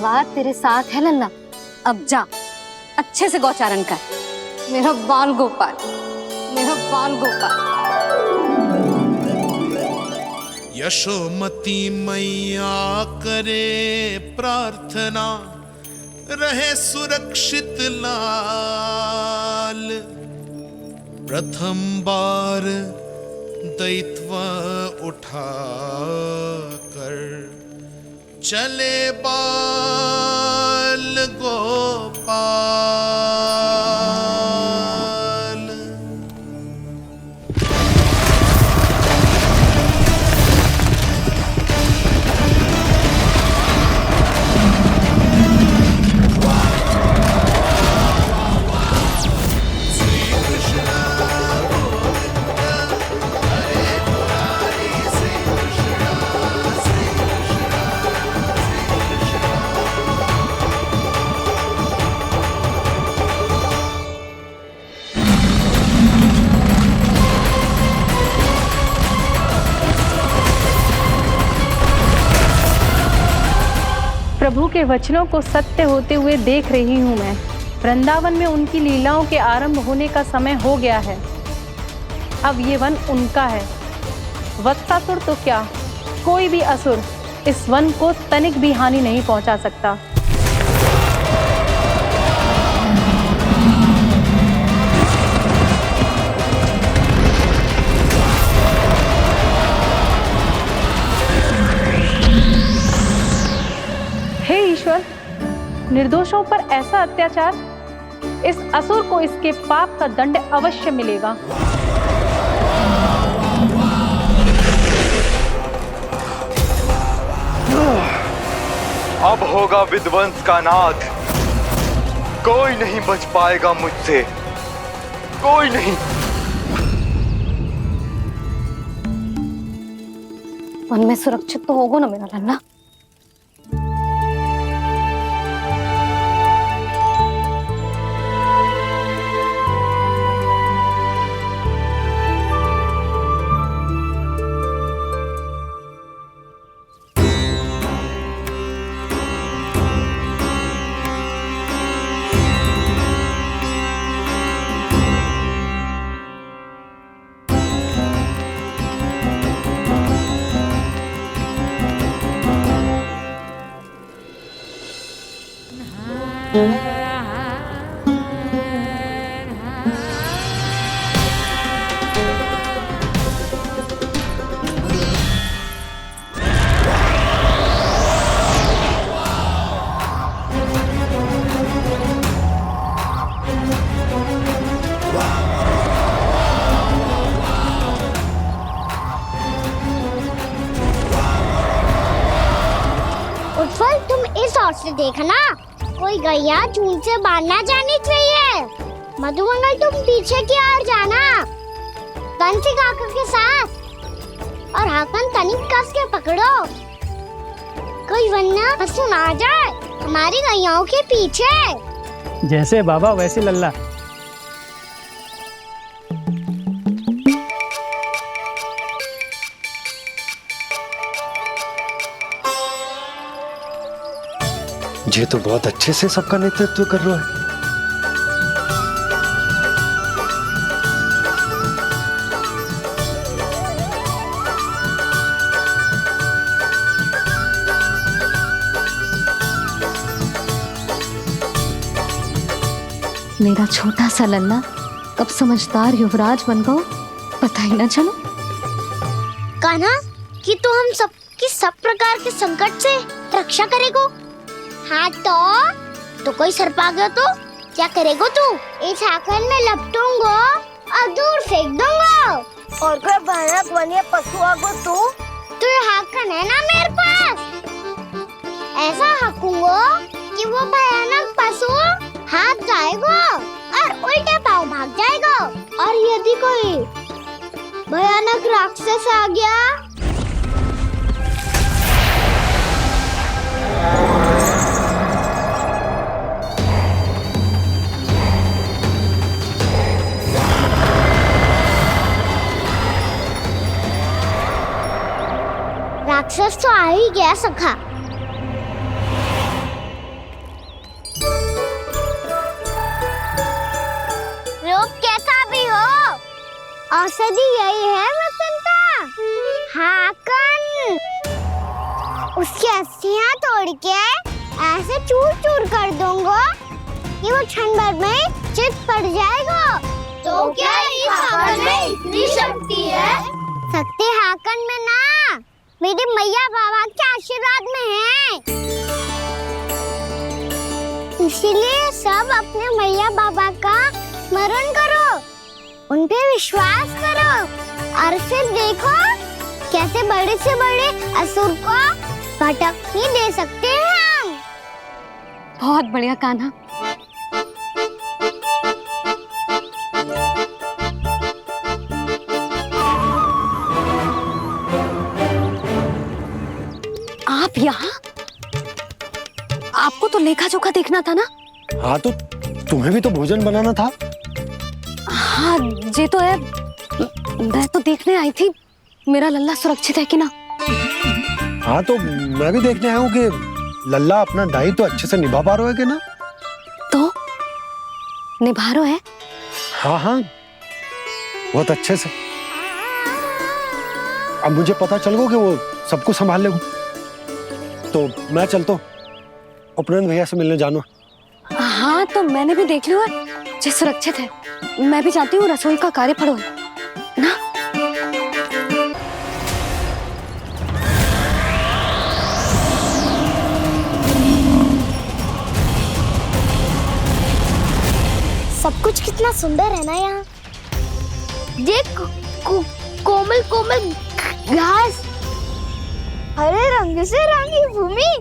आशीर्वाद तेरे साथ है लल्ला। अब जा, अच्छे से गौचारण कर। मेरा बाल गोपाल, मेरा बाल गोपाल। यशोमती मैया करे प्रार्थना, रहे सुरक्षित लाल। प्रथम बार दैत्व उठा कर चले बाल गोपाल। प्रभु के वचनों को सत्य होते हुए देख रही हूँ मैं। वृंदावन में उनकी लीलाओं के आरंभ होने का समय हो गया है। अब ये वन उनका है। वत्सासुर तो क्या, कोई भी असुर इस वन को तनिक भी हानि नहीं पहुंचा सकता। हे ईश्वर, निर्दोषों पर ऐसा अत्याचार, इस असुर को इसके पाप का दंड अवश्य मिलेगा। अब होगा विध्वंस का नाद। कोई नहीं बच पाएगा मुझसे, कोई नहीं। वन में सुरक्षित तो होगा ना मेरा लल्ला? उज्जवल, तुम इस ओर से देखना, कोई गैया चून से बाहर ना जानी चाहिए। मधुमंगल, तुम पीछे की ओर जाना, कंसी काका के साथ। और हाकन तनिक कस के पकड़ो, कोई वरना पशु ना आ जाए हमारी गैयाओं के पीछे। जैसे बाबा वैसे लल्ला। ये तो बहुत अच्छे से सबका नेतृत्व कर रहा है। मेरा छोटा सा लल्ला कब समझदार युवराज बन गो, पता ही ना चलो। कान्हा, कि तो हम सबकी सब प्रकार के संकट से रक्षा करेगो। हाँ तो कोई सर्प आ गया तो क्या करेगो तू? इस हाकन में लपटूंगा और दूर फेंक दूंगा। और कोई भयानक वन्य पशु आ गो तो ये हाकन है ना मेरे पास, ऐसा हाकूंगा कि वो भयानक पशु हाथ जाएगा और उल्टे पाँव भाग जाएगा। और यदि कोई भयानक राक्षस आ गया राक्षस तो आ ही गया सखा। औषधि यही है वसंता, हाकन। उसकी अस्थियां तोड़ के ऐसे चूर चूर कर दूंगा कि वो क्षण भर में चित पड़ जाएगा। तो क्या इस हाकन में इतनी शक्ति है? शक्ति हाकन में ना, मेरी मैया बाबा के आशीर्वाद में है। इसीलिए सब अपने मैया बाबा का स्मरण करो, उन पे विश्वास करो और फिर देखो कैसे बड़े से बड़े असुर को भटकने दे सकते हैं हम। बहुत बढ़िया कान्हा। आप यहाँ? आपको तो लेखा जोखा देखना था ना? हाँ तो तुम्हें भी तो भोजन बनाना था। हाँ ये तो है, मैं तो देखने आई थी मेरा लल्ला सुरक्षित है कि ना। हाँ तो मैं भी देखने आया हूँ कि लल्ला अपना दायित्व तो अच्छे से निभा पा रहा है कि ना। तो निभा रहा है? हाँ हाँ बहुत अच्छे से। अब मुझे पता चल गया कि वो सब कुछ संभाल लेगा। तो मैं चलता हूँ, उपनंद भैया से मिलने जानो। हाँ तो मैंने भी देख लिया जो सुरक्षित है। मैं भी चाहती हूँ रसोई का कार्य पड़ो ना। सब कुछ कितना सुंदर है ना यहाँ। देख कोमल कोमल घास, हरे रंग से रंगी भूमि।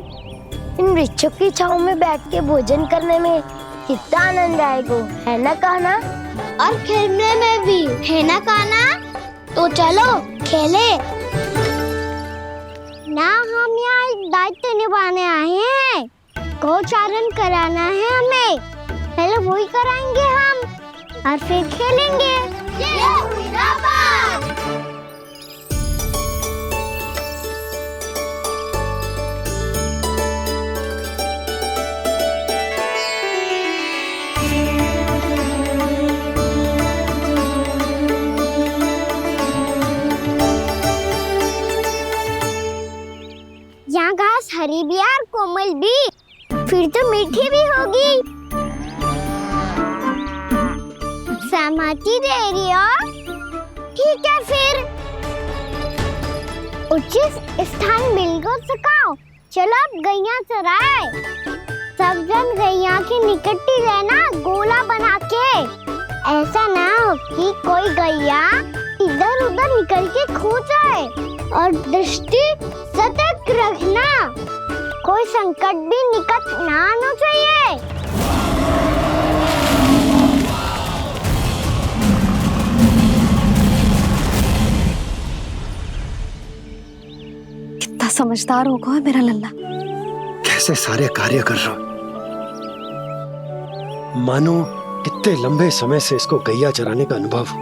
इन वृक्षों की छांव में बैठ के भोजन करने में कितना आनंद आएगा, है ना कान्हा? और खेलने में भी, है ना कान्हा? तो चलो खेले ना। हम यहाँ एक दायित्व निभाने आए हैं, गोचारण कराना है हमें। पहले वही कराएंगे हम और फिर खेलेंगे। यहाँ घास हरी भी और कोमल भी, फिर तो मीठी भी होगी। सहमति दे रही हो? ठीक है फिर उचित स्थान बिल्कुल सुखाओ। चलो अब गैया चराए। सब जन गैया के निकट ही रहना, गोला बना के। ऐसा ना हो कि कोई गैया इधर उधर निकल के खो जाए। और दृष्टि सतर्क रखना, कोई संकट भी निकट ना आना चाहिए। कितना समझदार होगा है मेरा लल्ला। कैसे सारे कार्य कर रहा, मानो कितने लंबे समय से इसको गैया चराने का अनुभव।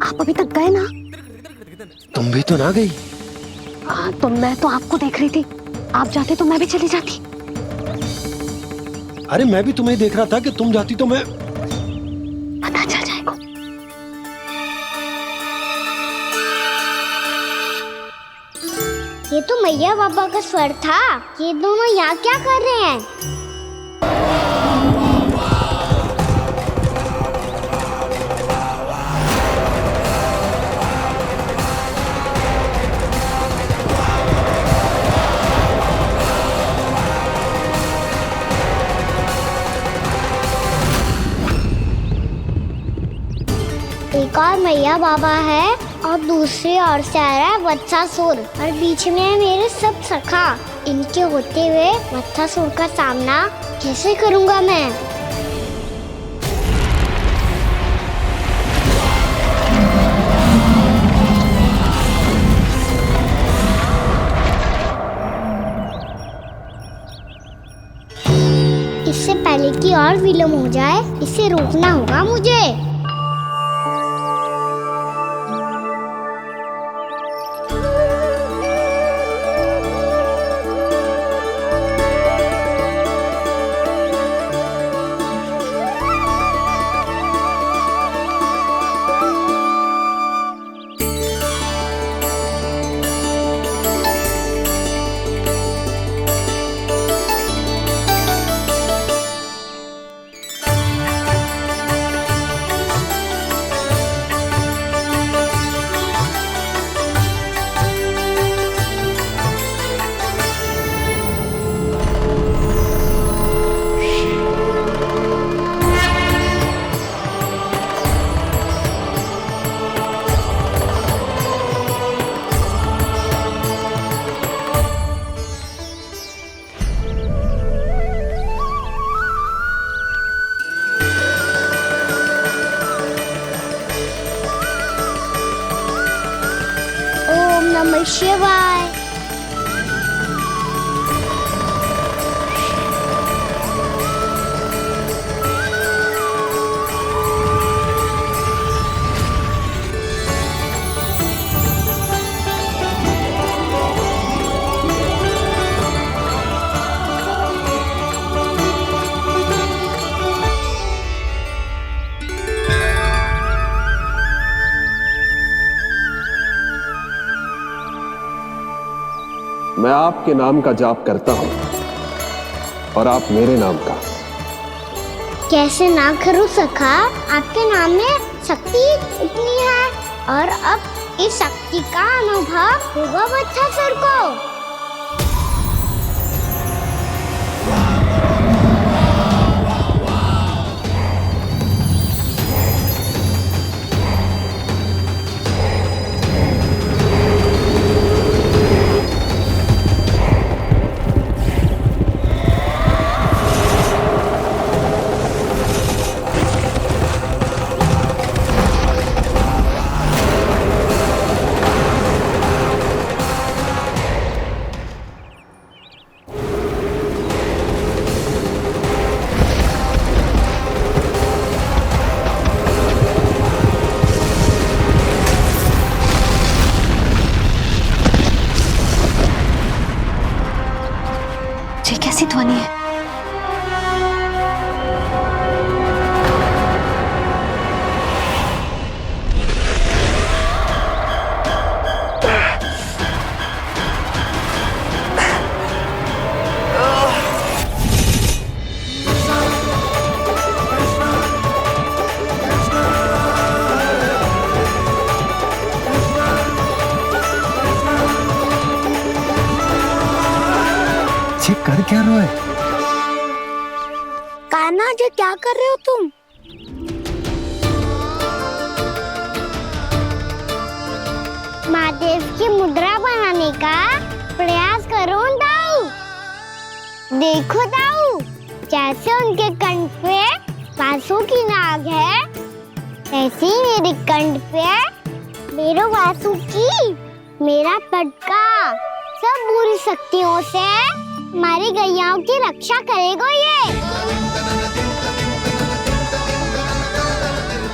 आप अभी तक गए ना? तुम भी तो ना गई। तो मैं तो आपको देख रही थी, आप जाते तो मैं भी चली जाती। अरे मैं भी तुम्हें देख रहा था कि तुम जाती तो मैं। पता चल जाएगा। ये तो मैया बाबा का स्वर था। ये दोनों यहाँ क्या कर रहे हैं? एक और मैया बाबा है और दूसरी ओर से आ रहा है वत्सासुर और बीच में है मेरे सब सखा। इनके होते हुए वत्सासुर का सामना कैसे करूंगा मैं? इससे पहले कि और विलम्ब हो जाए, इसे रोकना होगा मुझे। नमः शिवाय। मैं आपके नाम का जाप करता हूं और आप मेरे नाम का। कैसे ना करूं सखा, आपके नाम में शक्ति इतनी है और अब इस शक्ति का अनुभव होगा बच्चासुर को। ये कैसी ध्वनि है? कर क्या रहे हो? कान्हा जी क्या कर रहे हो तुम? महादेव की मुद्रा बनाने का प्रयास करो दाऊ। देखो दाऊ, जैसे उनके कंठ पे वासु की नाग है, ऐसे ही मेरे कंठ पे मेरे वासु की मेरा पटका सब बुरी शक्तियों से हमारी गैयाओं की रक्षा करेगा ये।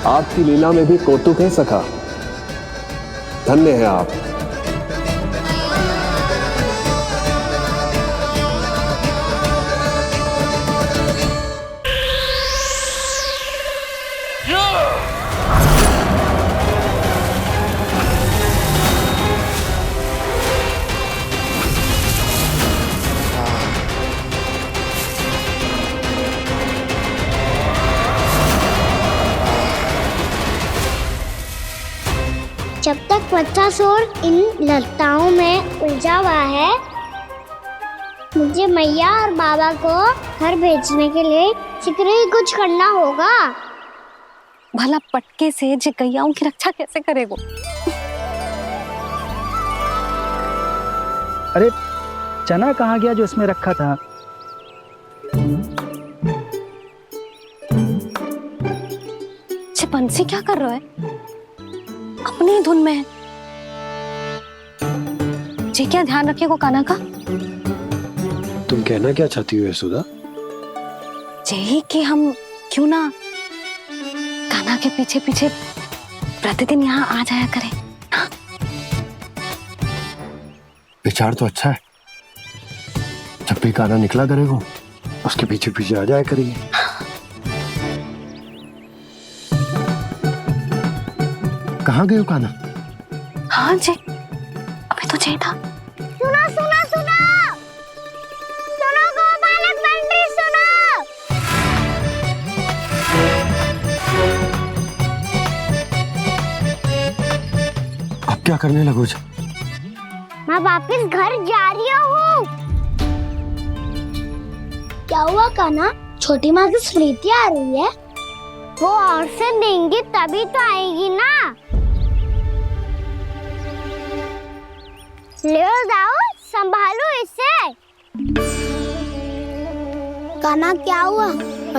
आपकी लीला में भी कौतुक है सखा, धन्य है आप। जब तक बच्चासुर इन लताओं में उलझा हुआ है, मुझे मैया और बाबा को घर भेजने के लिए शीघ्र ही कुछ करना होगा। भला पटके से जे गैयाओं की रक्षा कैसे करेगो? अरे चना कहाँ गया जो इसमें रखा था? बंसी क्या कर रहा है? अपनी धुन में है। जी क्या ध्यान रखिएगा कान्हा का। तुम कहना क्या चाहती हो यशोदा? यही कि हम क्यों ना कान्हा के पीछे पीछे प्रतिदिन यहाँ आ जाया करें। हाँ? विचार तो अच्छा है। जब भी कान्हा निकला करेगा उसके पीछे पीछे आ जाया करेंगे। कहाँ गए हो कान्हा? हाँ जी, अभी तो चाहिए था। सुनो सुनो सुनो सुनो गोपालक बंटी सुनो। अब क्या करने लगो? मैं वापस घर जा रही हूँ। क्या हुआ कान्हा? छोटी माँ की स्मृति आ रही है। वो और से देंगी तभी तो आएगी ना। ले जाओ, संभालो इसे। कान्हा क्या हुआ?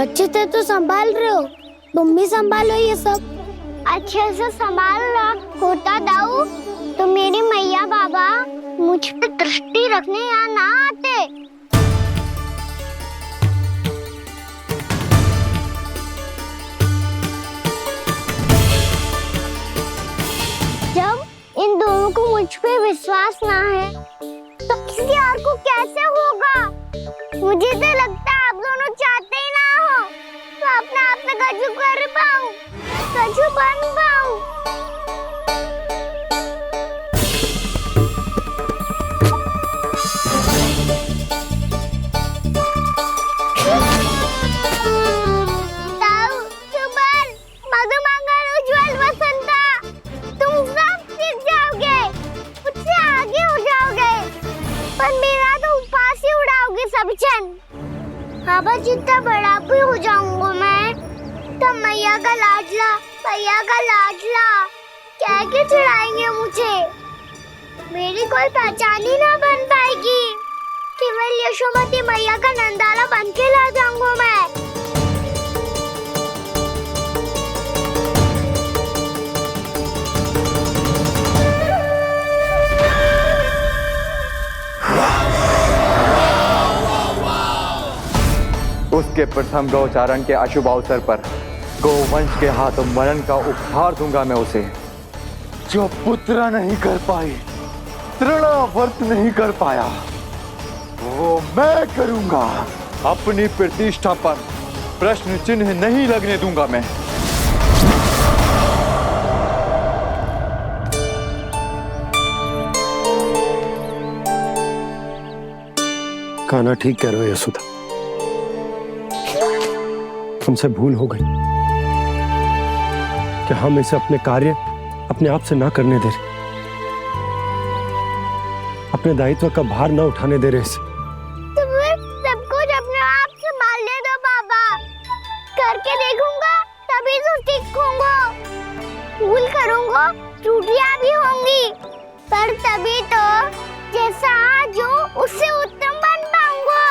अच्छे से तो संभाल रहे हो, तुम भी संभालो ये सब। अच्छे से संभाल रहा होता दाऊ तो मेरी मैया बाबा मुझ पे दृष्टि रखने यहाँ ना आते। जब इन दोनों को मुझ पे विश्वास ना है तो किसी और को कैसे होगा? मुझे तो लगता है आप दोनों चाहते ही ना हो तो अपने आप से गजू कर पाऊं, गजू बन पाऊं। बाबा जितना बड़ा भी हो जाऊंगा मैं तो मैया का लाडला, भैया का लाडला क्या क्या चढ़ाएंगे मुझे। मेरी कोई पहचान ही ना बन पाएगी। केवल यशोमती मैया का नंदाला बन के ला जाऊंगा मैं। उसके प्रथम गौचारण के अशुभ अवसर पर गोवंश के हाथों मरण का उपहार दूंगा मैं उसे। जो पुत्र नहीं कर पाई, तृणावर्त नहीं कर पाया, वो मैं करूंगा। अपनी प्रतिष्ठा पर प्रश्न चिन्ह नहीं लगने दूंगा मैं। कान्हा ठीक कह रहे हो यशोदा, हमसे भूल हो गई कि हम इसे अपने कार्य अपने आप से ना करने दे रहे, अपने दायित्व का भार ना उठाने दे रहे इसे। तो फिर सब कुछ अपने आप से संभालने दो बाबा, करके देखूंगा तभी तो सीखूंगा। भूल करूंगा, त्रुटियां भी होंगी, पर तभी तो जैसा आज हूं उससे उत्तम बन पाऊंगा।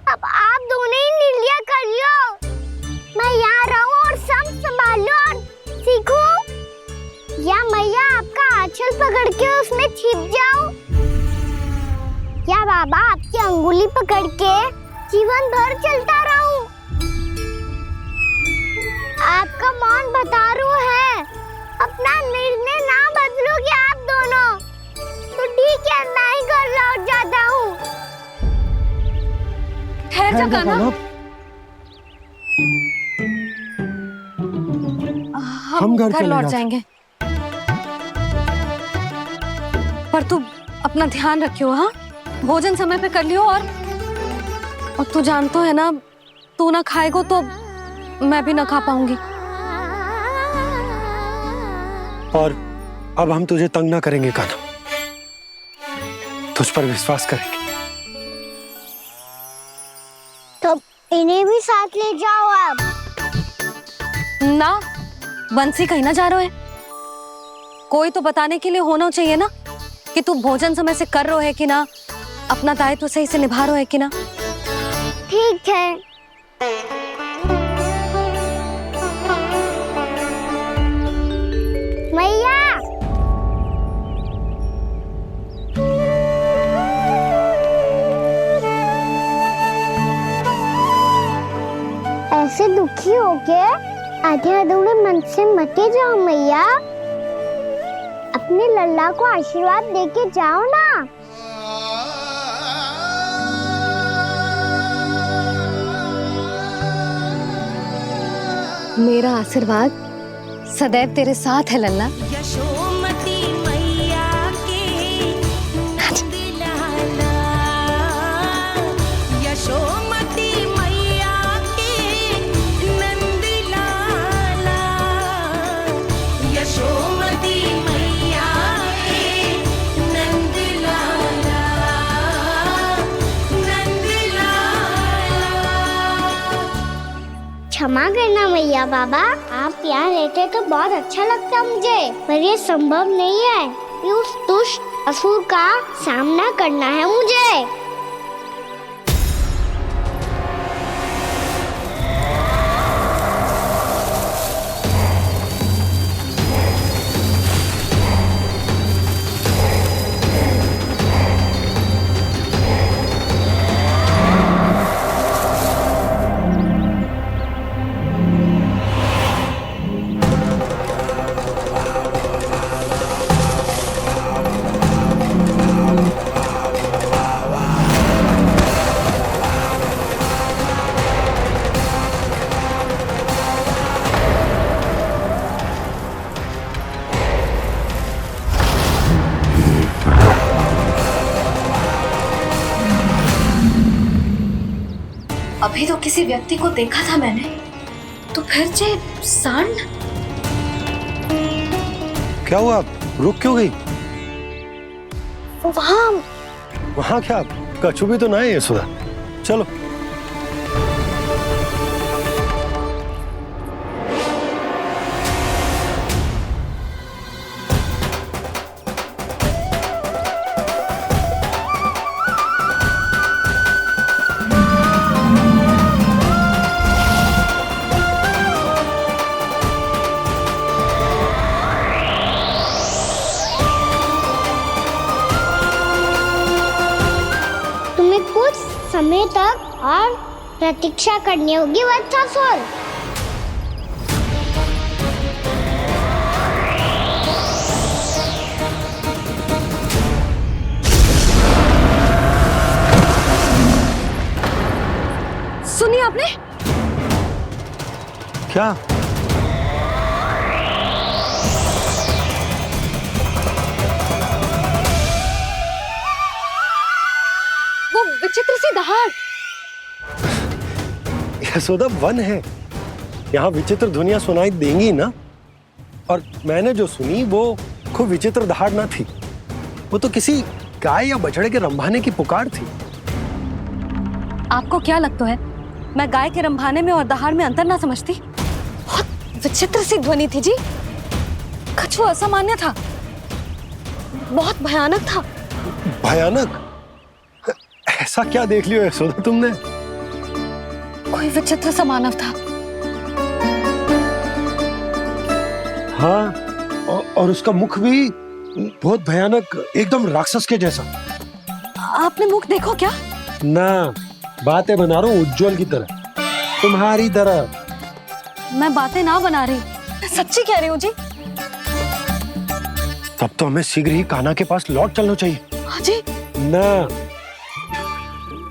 अब आप दोनों ही निर्णय कर लो, मैं यहाँ रहूं और सब संभालूं और सीखूं, या मैया आपका आंचल पकड़ के उसमें छिप जाऊं, या बाबा आपकी अंगुली पकड़ के जीवन भर चलता रहूं। आपका मौन बता रहा है, अपना निर्णय ना बदलोगे आप दोनों तो ठीक है, मैं ही घर लौट जाता हूँ। ठहर जा कान्हा, हम घर लौट जाएंगे, पर तू अपना ध्यान रखियो। हाँ, भोजन समय पे कर लियो। और तू जानतो है ना, तू ना खाएगो तो मैं भी ना खा पाऊंगी। और अब हम तुझे तंग ना करेंगे कान्हा, तुझ पर विश्वास करेंगे। तो इन्हें भी साथ ले जाओ अब। ना, बंसी कहीं ना जा रहे है, कोई तो बताने के लिए होना चाहिए ना कि तू भोजन समय से कर रहे है कि ना, अपना दायित्व सही से निभा रहे है कि ना। ठीक है। मैया, ऐसे दुखी हो के आधे अधूरे मन से मत जाओ मैया, अपने लल्ला को आशीर्वाद देके जाओ ना। मेरा आशीर्वाद सदैव तेरे साथ है लल्ला। यशोमती मैया के नंद लाला, यशोमती मैया के नंद लाला, यशोमती मैया के नंद लाला, नंद लाला। क्षमा करना मैया बाबा, आप यहाँ रहते तो बहुत अच्छा लगता मुझे, पर ये संभव नहीं है। अभी उस दुष्ट असुर का सामना करना है मुझे। अभी तो किसी व्यक्ति को देखा था मैंने, तो फिर जे सांड। क्या हुआ, रुक क्यों गई? वहाँ क्या कछु भी तो नहीं है सुधा। चलो कुछ समय तक और प्रतीक्षा करनी होगी वत्सासुर। सुनिए आपने क्या? वो विचित्र सी दहाड़। यशोदा, वन है, यहाँ विचित्र ध्वनियां सुनाई देंगी ना। और मैंने जो सुनी वो खूब विचित्र दहाड़ ना थी, वो तो किसी गाय या बछड़े के रंभाने की पुकार थी। आपको क्या लगता है मैं गाय के रंभाने में और दहाड़ में अंतर ना समझती? बहुत विचित्र सी ध्वनि थी जी, कुछ वो असामान्य था, बहुत भयानक था। भयानक? ऐसा क्या देख लियो यशोदा तुमने? कोई विचित्र सा मानव था। हाँ, और उसका मुख भी बहुत भयानक, एकदम राक्षस के जैसा। आपने मुख देखो क्या? ना, बातें बना रहा हूँ उज्जवल की तरह, तुम्हारी तरह। मैं बातें ना बना रही, मैं सच्ची कह रही हूँ जी। तब तो हमें शीघ्र ही कान्हा के पास लौट चलना चाहिए। हाँ जी। ना,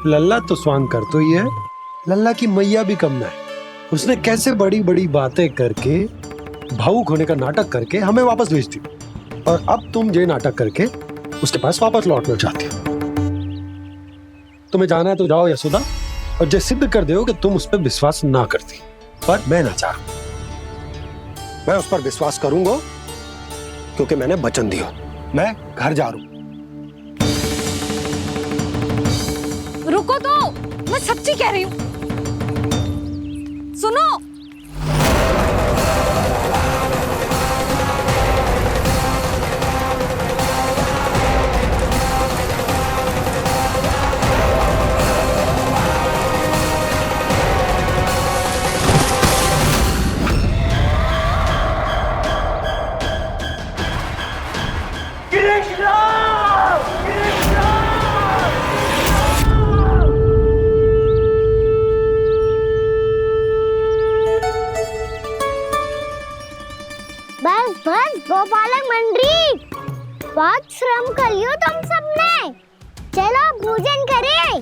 लल्ला तो स्वांग कर तो ही है, लल्ला की मैया भी कम ना है। उसने कैसे बड़ी बड़ी बातें करके, भावुक होने का नाटक करके हमें वापस भेज दी, और अब तुम ये नाटक करके उसके पास वापस लौटना चाहती हो। तुम्हें जाना है तो जाओ यशोदा, और जो सिद्ध कर दो कि तुम उस पर विश्वास ना करती। पर मैं ना चाह, मैं उस पर विश्वास करूंगा क्योंकि मैंने वचन दिया। मैं घर जा रहा हूं। रुको तो, मैं सच्ची कह रही हूँ। सुनो, बस बस गोपालक मंडली, बहुत श्रम कर लियो तुम सबने। चलो भोजन करें।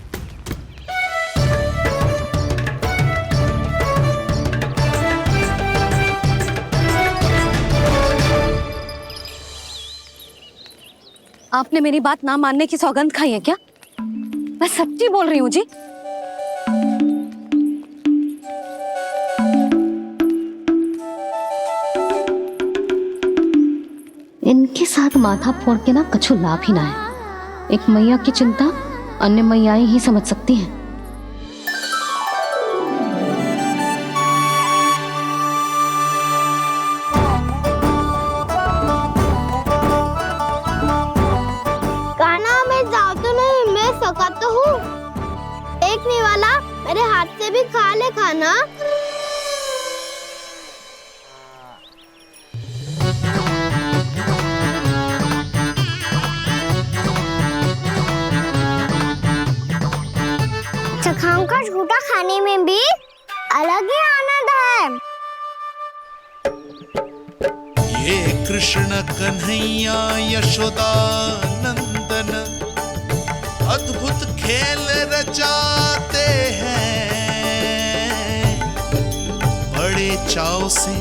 आपने मेरी बात ना मानने की सौगंध खाई है क्या? मैं सच्ची बोल रही हूँ जी। इनके साथ माथा फोड़ के ना कछु लाभ ही ना है। एक मैया की चिंता अन्य मैयाएं ही समझ सकती हैं। मेरे हाथ से भी खा ले खाना। सखाओं का झूठा खाने में भी अलग ही आनंद है। ये कृष्ण कन्हैया यशोदा नंदन अद्भुत खेल रचाते हैं, बड़े चाव से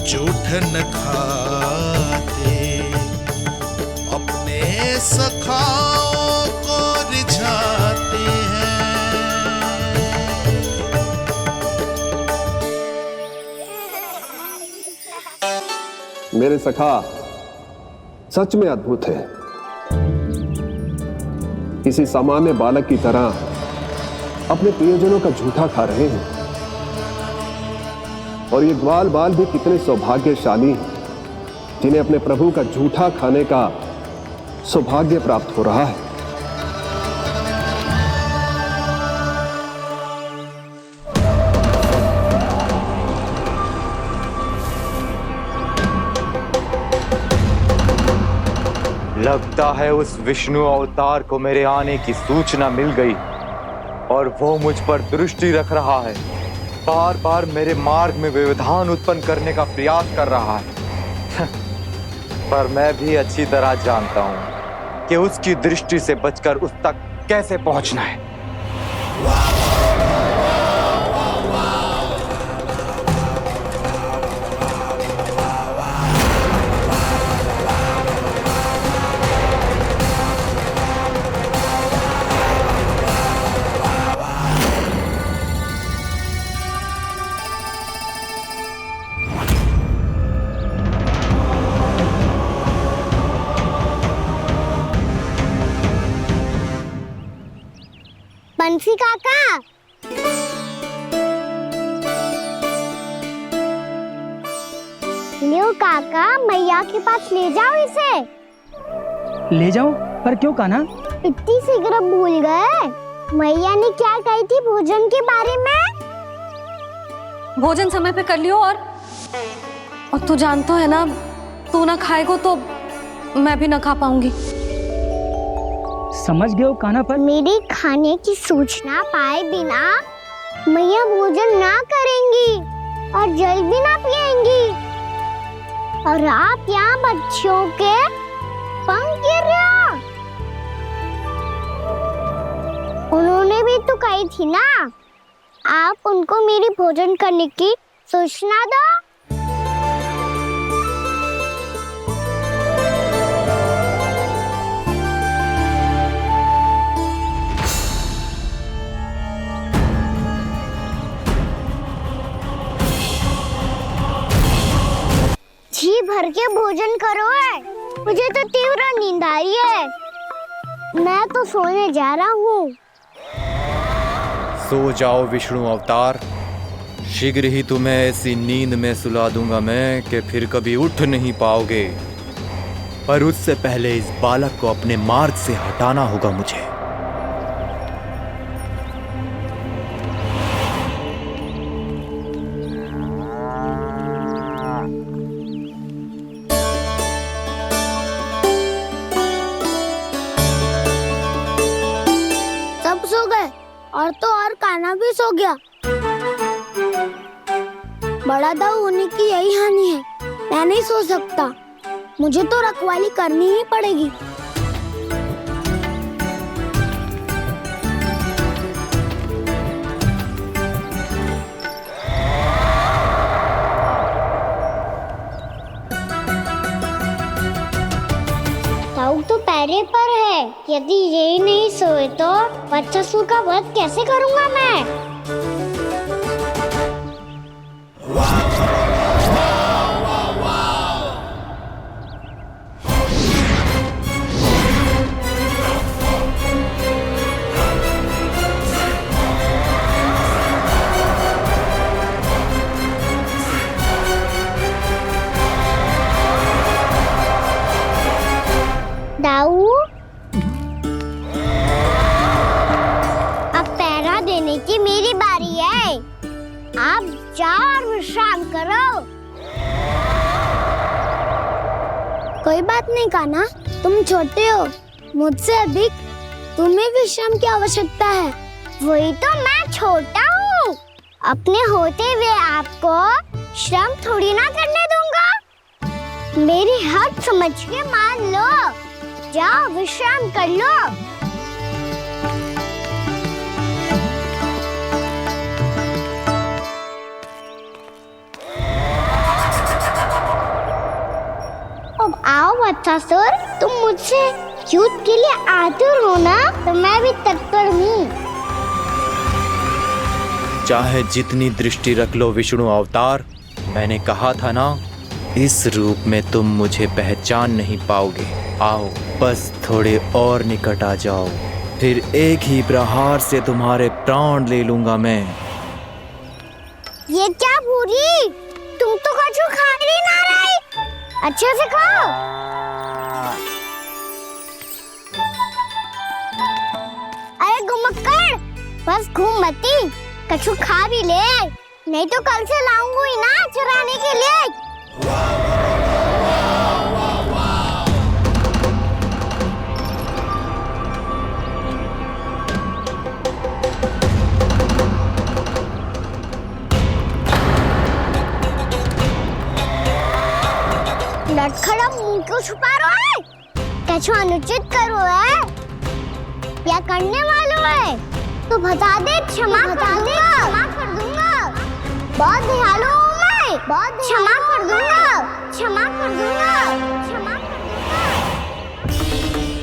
जूठ न खाते, अपने सखाओं को रिझाते हैं। मेरे सखा सच में अद्भुत है। किसी सामान्य बालक की तरह अपने प्रियजनों का झूठा खा रहे हैं। और ये ग्वाल बाल भी कितने सौभाग्यशाली हैं जिन्हें अपने प्रभु का झूठा खाने का सौभाग्य प्राप्त हो रहा है। लगता है उस विष्णु अवतार को मेरे आने की सूचना मिल गई और वो मुझ पर दृष्टि रख रहा है। बार बार मेरे मार्ग में व्यवधान उत्पन्न करने का प्रयास कर रहा है। पर मैं भी अच्छी तरह जानता हूं कि उसकी दृष्टि से बचकर उस तक कैसे पहुंचना है। बंसी काका, लियो काका, मैया के पास ले जाओ इसे। ले जाओ? पर क्यों कान्हा? इतनी शीघ्र भूल गए? मैया ने क्या कही थी भोजन के बारे में? भोजन समय पे कर लियो। और तू जानता है ना, तू ना खाएगा तो मैं भी ना खा पाऊंगी। समझ गए हो कान्हा? पर मेरे खाने की सूचना पाए बिना मैया भोजन ना करेंगी और जल भी ना पिएंगी। और आप यहाँ बच्चों के पंख गिर रहे हो। उन्होंने भी तो कही थी ना, आप उनको मेरी भोजन करने की सूचना दो। जी भर के भोजन करो है, मुझे तो तीव्र नींद आ रही है। मैं तो सोने जा रहा हूँ। सो जाओ विष्णु अवतार, शीघ्र ही तुम्हें ऐसी नींद में सुला दूंगा मैं कि फिर कभी उठ नहीं पाओगे। पर उससे पहले इस बालक को अपने मार्ग से हटाना होगा मुझे। सब सो गए और तो और कान्हा भी सो गया। बड़ा दाऊ होने की यही हानि है। मैं नहीं सो सकता, मुझे तो रखवाली करनी ही पड़ेगी। दाऊ तो पैरे पर है। यदि यही नहीं सोए तो बच्चासुर का वध कैसे करूंगा मैं? दाऊ, अब पहरा देने की मेरी कोई बात नहीं कान्हा, तुम छोटे हो, मुझसे अधिक तुम्हें विश्राम की आवश्यकता है। वही तो मैं छोटा हूँ, अपने होते हुए आपको श्रम थोड़ी ना करने दूंगा। मेरी हद समझ के मान लो, जाओ विश्राम कर लो। अब आओ वत्सासुर, तुम मुझसे युद्ध के लिए आतुर हो ना, तो मैं भी तत्पर हूँ। चाहे जितनी दृष्टि रख लो विष्णु अवतार, मैंने कहा था ना, इस रूप में तुम मुझे पहचान नहीं पाओगे। आओ बस थोड़े और निकट आ जाओ, फिर एक ही प्रहार से तुम्हारे प्राण ले लूंगा मैं। ये क्या पूरी, तुम तो कछु खा ही ना रही, अच्छे से खाओ। अरे घुमक्कड़, बस घूम मती, कछु खा भी ले, नहीं तो कल से लाऊंगा ही ना चराने के लिए। लटखड़ा मुंह क्यों छुपा रहा है? कछु अनुचित करो है या करने वालों है तो बता दे, क्षमा कर दूंगा। बहुत दयालु हूँ मैं, बहुत क्षमा कर दूंगा।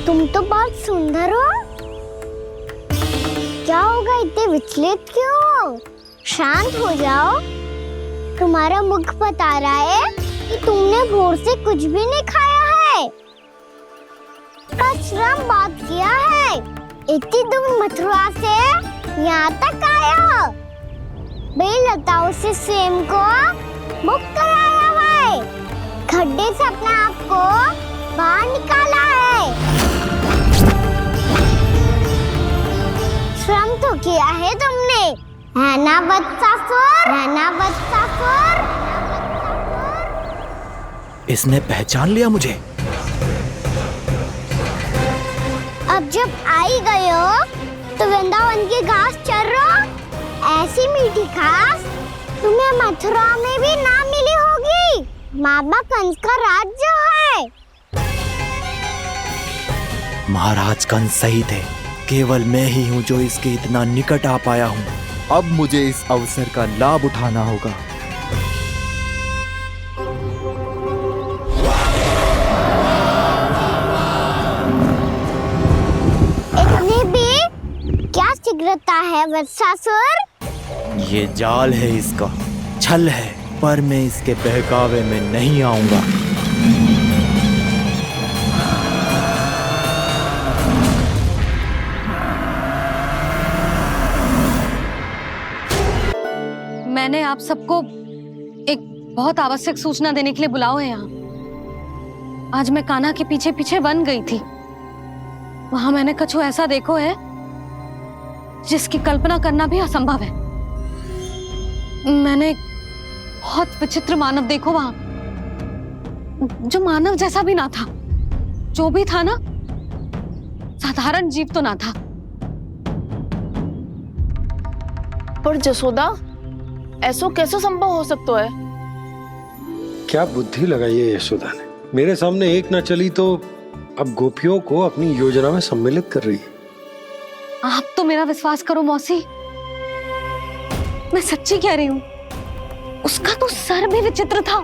तुम तो बहुत सुंदर हो, क्या होगा, इतने विचलित क्यों हो? शांत हो जाओ, तुम्हारा मुख बता रहा है कि तुमने भोर से कुछ भी नहीं खाया है, श्रम बात किया है, इतनी दूर मथुरा से यहाँ तक आए हो, बेलताओं से सेम को मुक्त कराया हुआ है, खड्डे से अपने आप को बाहर निकाला है, श्रम तो किया है तुमने, है ना वत्सासुर? इसने पहचान लिया मुझे। अब जब आई गए हो तो वृंदावन की घास चर रहो, ऐसी मीठी घास तुम्हें मथुरा में भी ना मिली होगी। मामा कंस का राज्य है। महाराज कंस सही थे, केवल मैं ही हूँ जो इसके इतना निकट आ पाया हूँ। अब मुझे इस अवसर का लाभ उठाना होगा। इतनी भी क्या शीघ्रता है वत्सासुर? ये जाल है इसका, छल है, पर मैं इसके बहकावे में नहीं आऊंगा। मैंने आप सबको एक बहुत आवश्यक सूचना देने के लिए बुलाओ है यहाँ। आज मैं कान्हा के पीछे पीछे वन गई थी, वहां मैंने कछु ऐसा देखो है जिसकी कल्पना करना भी असंभव है। मैंने बहुत विचित्र मानव देखो वहां, जो मानव जैसा भी ना था, जो भी था ना साधारण जीव तो ना था। पर जसोदा, ऐसो कैसे संभव हो सकता है? क्या बुद्धि लगाई है यशोदा ने, मेरे सामने एक ना चली तो अब गोपियों को अपनी योजना में सम्मिलित कर रही है। आप तो मेरा विश्वास करो मौसी, मैं सच्ची कह रही हूँ, उसका तो सर भी विचित्र था।